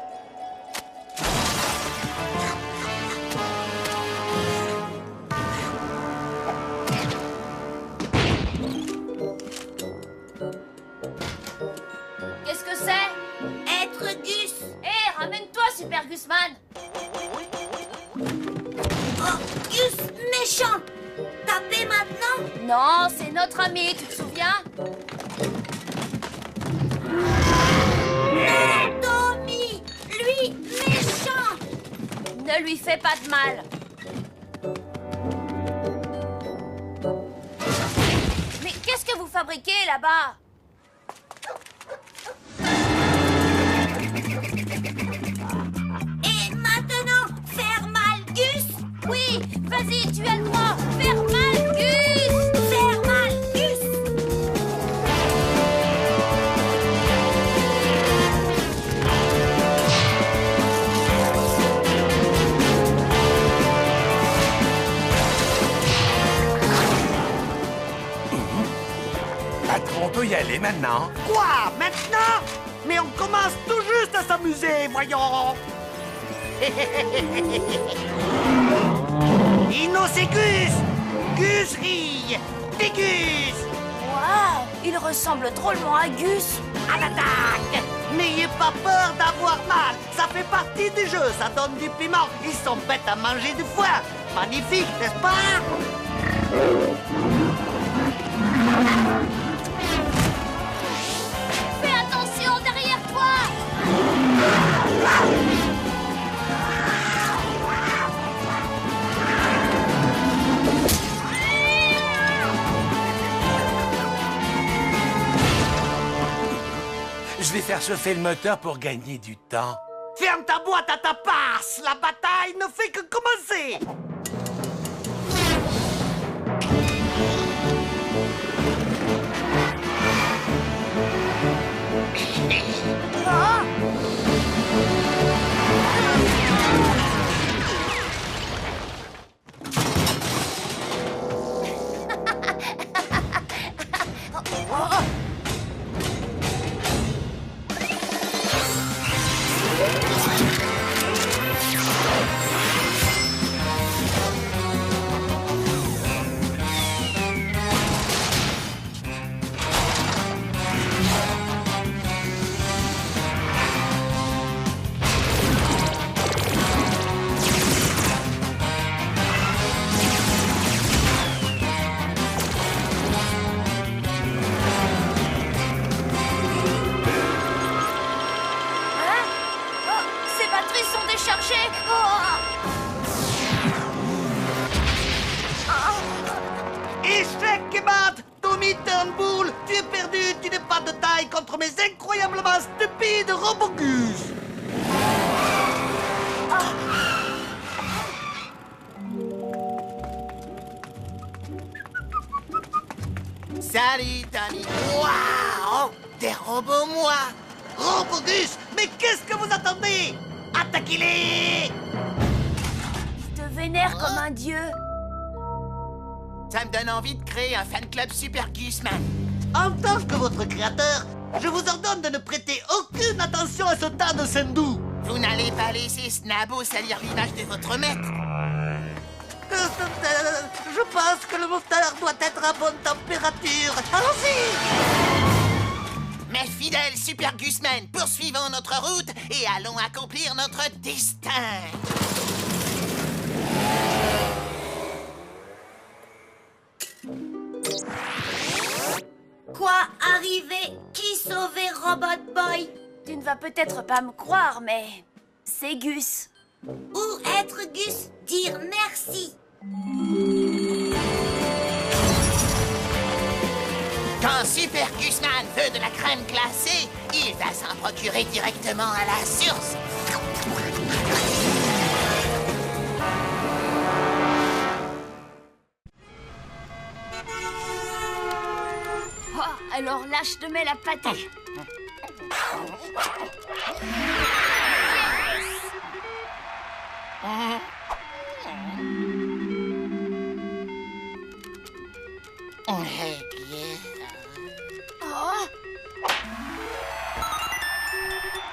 Qu'est-ce que c'est? Être Gus. Hé, ramène-toi, Super Gusman. Oh, Gus méchant. Taper maintenant? Non, c'est notre ami, tu te souviens? Non, Tommy. Lui, méchant. Ne lui fais pas de mal. Mais qu'est-ce que vous fabriquez là-bas? Et maintenant, faire mal, Gus? Oui, vas-y, tu as le droit. Faire mal, Gus. Faire mal, Gus. Patron, on peut y aller maintenant? Quoi, maintenant? Mais on commence tout juste à s'amuser, voyons. Inoségus, Gus rille, Dégus. Waouh, il ressemble drôlement à Gus. À l'attaque. N'ayez pas peur d'avoir mal, ça fait partie du jeu, ça donne du piment. Ils sont bêtes à manger du foie. Magnifique, n'est-ce pas? Fais attention derrière toi. Je vais faire chauffer le moteur pour gagner du temps. Ferme ta boîte à ta passe, la bataille ne fait que commencer. Tommy Turnbull, tu es perdu, tu n'es pas de taille contre mes incroyablement stupides Robogus. Salut, Tommy. Waouh! Des robots, moi! Robogus, mais qu'est-ce que vous attendez? Attaquez-les! Il te vénère comme un dieu. Ça me donne envie de créer un fan club Super Gusman. En tant que votre créateur, je vous ordonne de ne prêter aucune attention à ce tas de sendou. Vous n'allez pas laisser Snabo salir l'image de votre maître. Je pense que le moteur doit être à bonne température. Allons-y! Mes fidèles Super Gusmen, poursuivons notre route et allons accomplir notre destin. Quoi arriver? Qui sauver Robot Boy? Tu ne vas peut-être pas me croire, mais c'est Gus. Où être Gus? Dire merci. Quand Super Gusman veut de la crème glacée, il va s'en procurer directement à la source. Oh, alors là, je te mets la pâtée.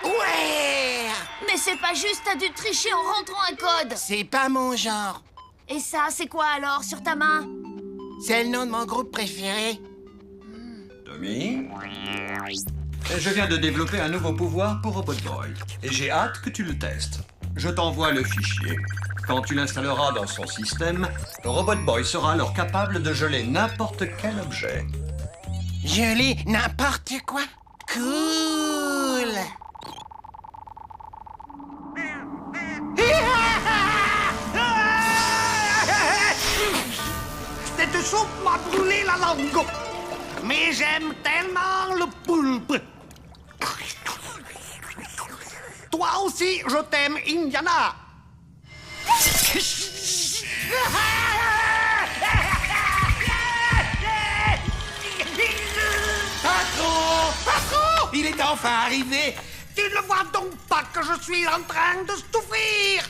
Ouais! Mais c'est pas juste, t'as dû tricher en rentrant un code. C'est pas mon genre. Et ça, c'est quoi alors, sur ta main? C'est le nom de mon groupe préféré. Tommy, je viens de développer un nouveau pouvoir pour Robot Boy. Et j'ai hâte que tu le testes. Je t'envoie le fichier. Quand tu l'installeras dans son système, Robot Boy sera alors capable de geler n'importe quel objet. Geler n'importe quoi? Cool! Cette soupe m'a brûlé la langue. Mais j'aime tellement le poulpe. Toi aussi, je t'aime, Indiana. Patron! Il est enfin arrivé. Tu ne vois donc pas que je suis en train de souffrir.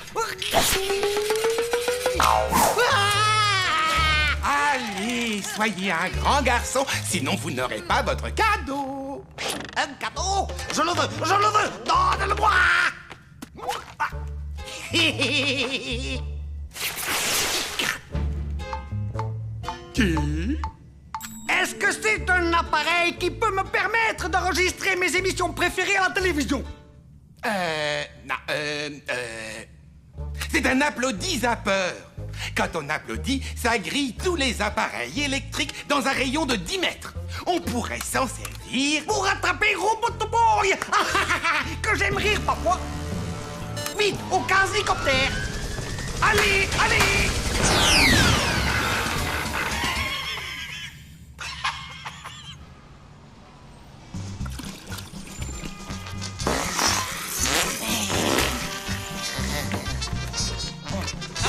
Allez, soyez un grand garçon, sinon vous n'aurez pas votre cadeau. Un cadeau? Je le veux, je le veux. Donne-le-moi. Qui? Est-ce que c'est un appareil qui peut me permettre d'enregistrer mes émissions préférées à la télévision? Non, c'est un applaudis-zappeur. Quand on applaudit, ça grille tous les appareils électriques dans un rayon de 10 mètres. On pourrait s'en servir pour attraper Robot Boy. Que j'aime rire parfois. Vite, au quasi-coptère. Allez, allez.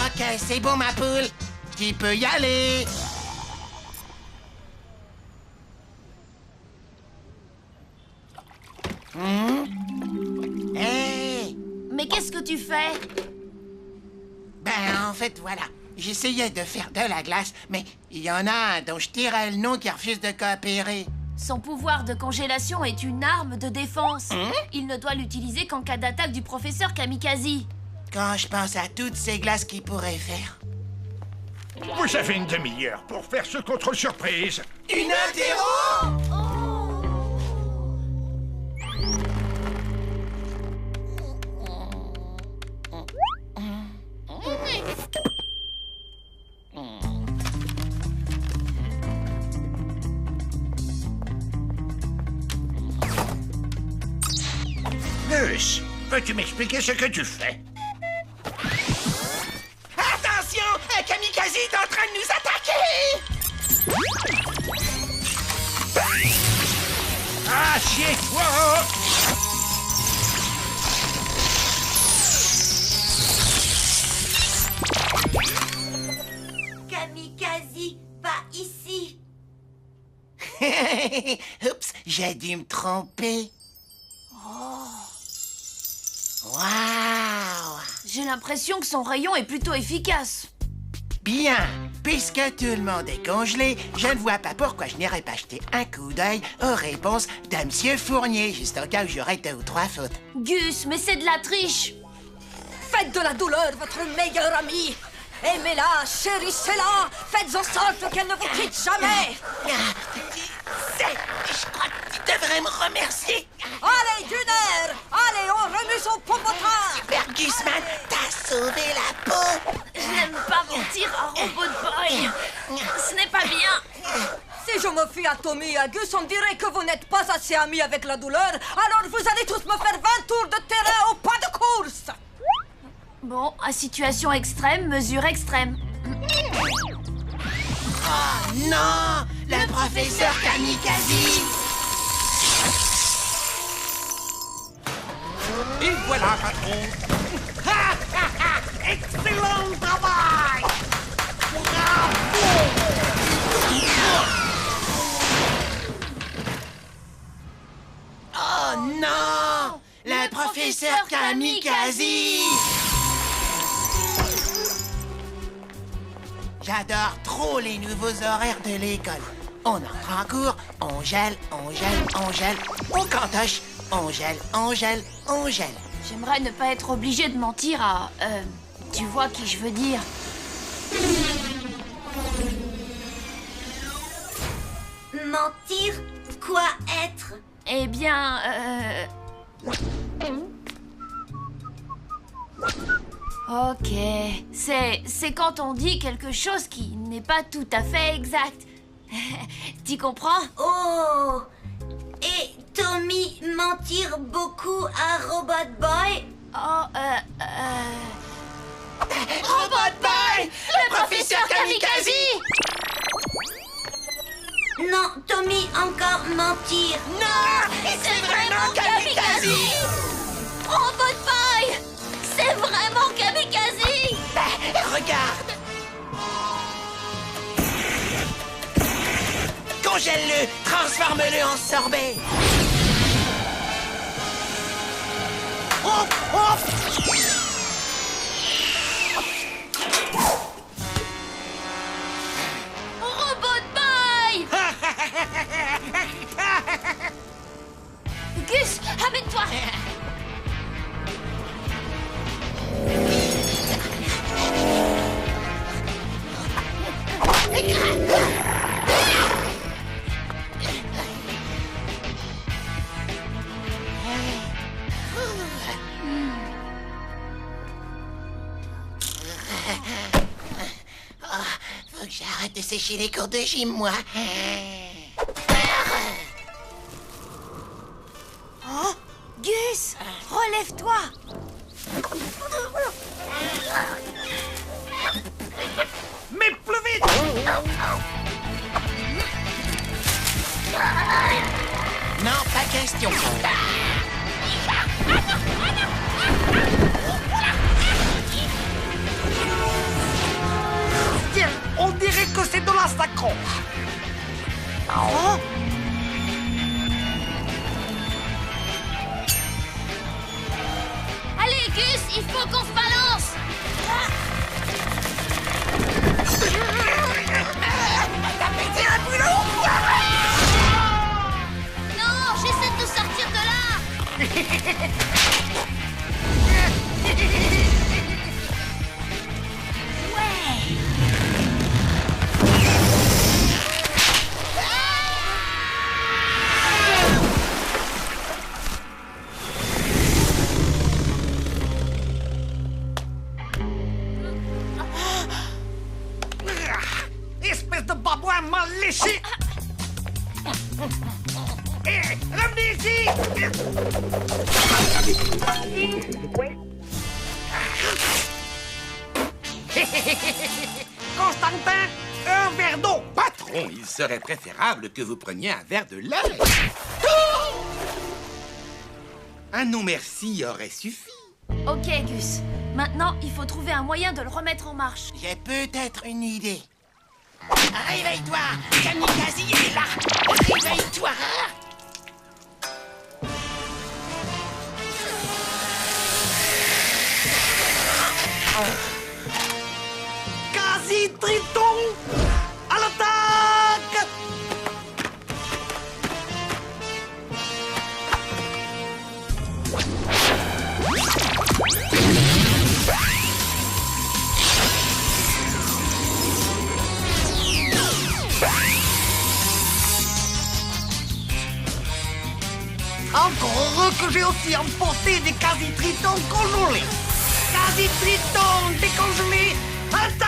Ok, c'est bon, ma poule. Tu peux y aller. Hey! Mais qu'est-ce que tu fais? Ben, en fait, voilà. J'essayais de faire de la glace, mais il y en a un dont je tirais le nom qui refuse de coopérer. Son pouvoir de congélation est une arme de défense. Il ne doit l'utiliser qu'en cas d'attaque du professeur Kamikaze. Quand je pense à toutes ces glaces qu'il pourrait faire. Vous avez une demi-heure pour faire ce contre-surprise. Une interro? Gus, peux-tu m'expliquer ce que tu fais? Attention! Un kamikaze est en train de nous attaquer! kamikaze, pas ici. Oups, j'ai dû me tromper. Waouh! J'ai l'impression que son rayon est plutôt efficace. Bien, puisque tout le monde est congelé, je ne vois pas pourquoi je n'irais pas jeter un coup d'œil aux réponses de Monsieur Fournier, juste au cas où j'aurais 2 ou 3 fautes. Gus, mais c'est de la triche. Faites de la douleur votre meilleure amie. Aimez-la, chérissez-la. Faites en sorte qu'elle ne vous quitte jamais. Je crois que tu devrais me remercier. Allez, Gunner! Allez, on remue son popotin. Super Gusman, t'as sauvé la peau. Je n'aime pas mentir à Robot Boy. Ce n'est pas bien. Si je me fie à Tommy et à Gus, on dirait que vous n'êtes pas assez amis avec la douleur. Alors vous allez tous me faire 20 tours de terrain au pas de course. Bon, à situation extrême, mesure extrême. Oh non! Le professeur Kamikaze! Et voilà, patron! Excellent travail! Oh non! Le professeur Kamikaze! J'adore trop les nouveaux horaires de l'école. On entre en cours, on gèle, on gèle, on gèle, on cantoche, on gèle, on gèle, on gèle. J'aimerais ne pas être obligée de mentir à... tu vois qui je veux dire. Mentir? Quoi être? Eh bien, Ok, c'est quand on dit quelque chose qui n'est pas tout à fait exact. Tu comprends? Oh! Et Tommy mentir beaucoup à Robot Boy? Oh, Robot Boy! Le professeur Kamikaze! Non, Tommy encore mentir. Non! C'est vraiment Kamikaze! Robot Boy! C'est vraiment Kamikaze! Regarde! Congèle-le! Transforme-le en sorbet! Oh! Oh! Robot Boy! Gus, amène-toi! Faut que j'arrête de sécher les cours de gym, moi. Oh, Gus, relève-toi. Mais plus vite! Non, pas question. Tiens, on dirait que c'est de la saccroche. Oh. Allez, Gus, il faut qu'on se balance. T'as pété un boulot? Non, j'essaie de te sortir de là. Ouais. Espèce de babouin mal léché! Hé, revenez ici! Constantin, un verre d'eau! Patron, il serait préférable que vous preniez un verre de lait. Un non merci aurait suffi. Ok, Gus. Maintenant, il faut trouver un moyen de le remettre en marche. J'ai peut-être une idée. Réveille-toi, Kamikaze est là. Réveille-toi. Quasi-Triton, à l'attaque! Encore heureux que j'ai aussi emporté des quasi-tritons congelés. Quasi-tritons décongelés, attaque!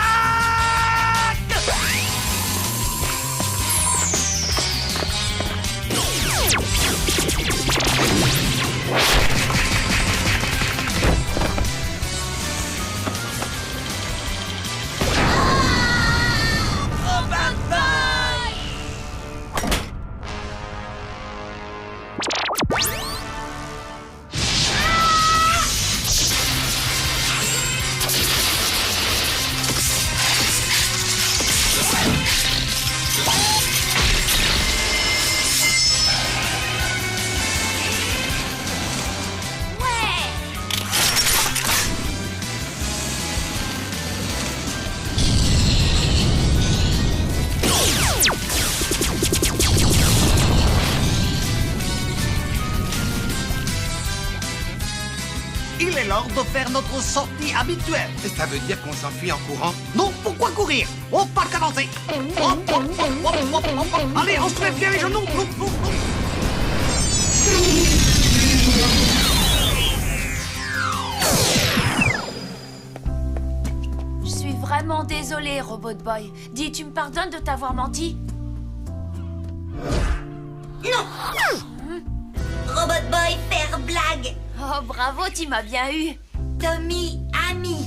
Il est l'heure de faire notre sortie habituelle. Ça veut dire qu'on s'enfuit en courant? Non, pourquoi courir? On part qu'avancer. Hop, hop, hop, hop, hop, hop, hop. Allez, on se lève bien les genoux. Hop, hop, hop. Je suis vraiment désolée, Robot Boy. Dis, tu me pardonnes de t'avoir menti? Non. Robot Boy, faire blague. Oh, bravo, tu m'as bien eu. Tommy, ami.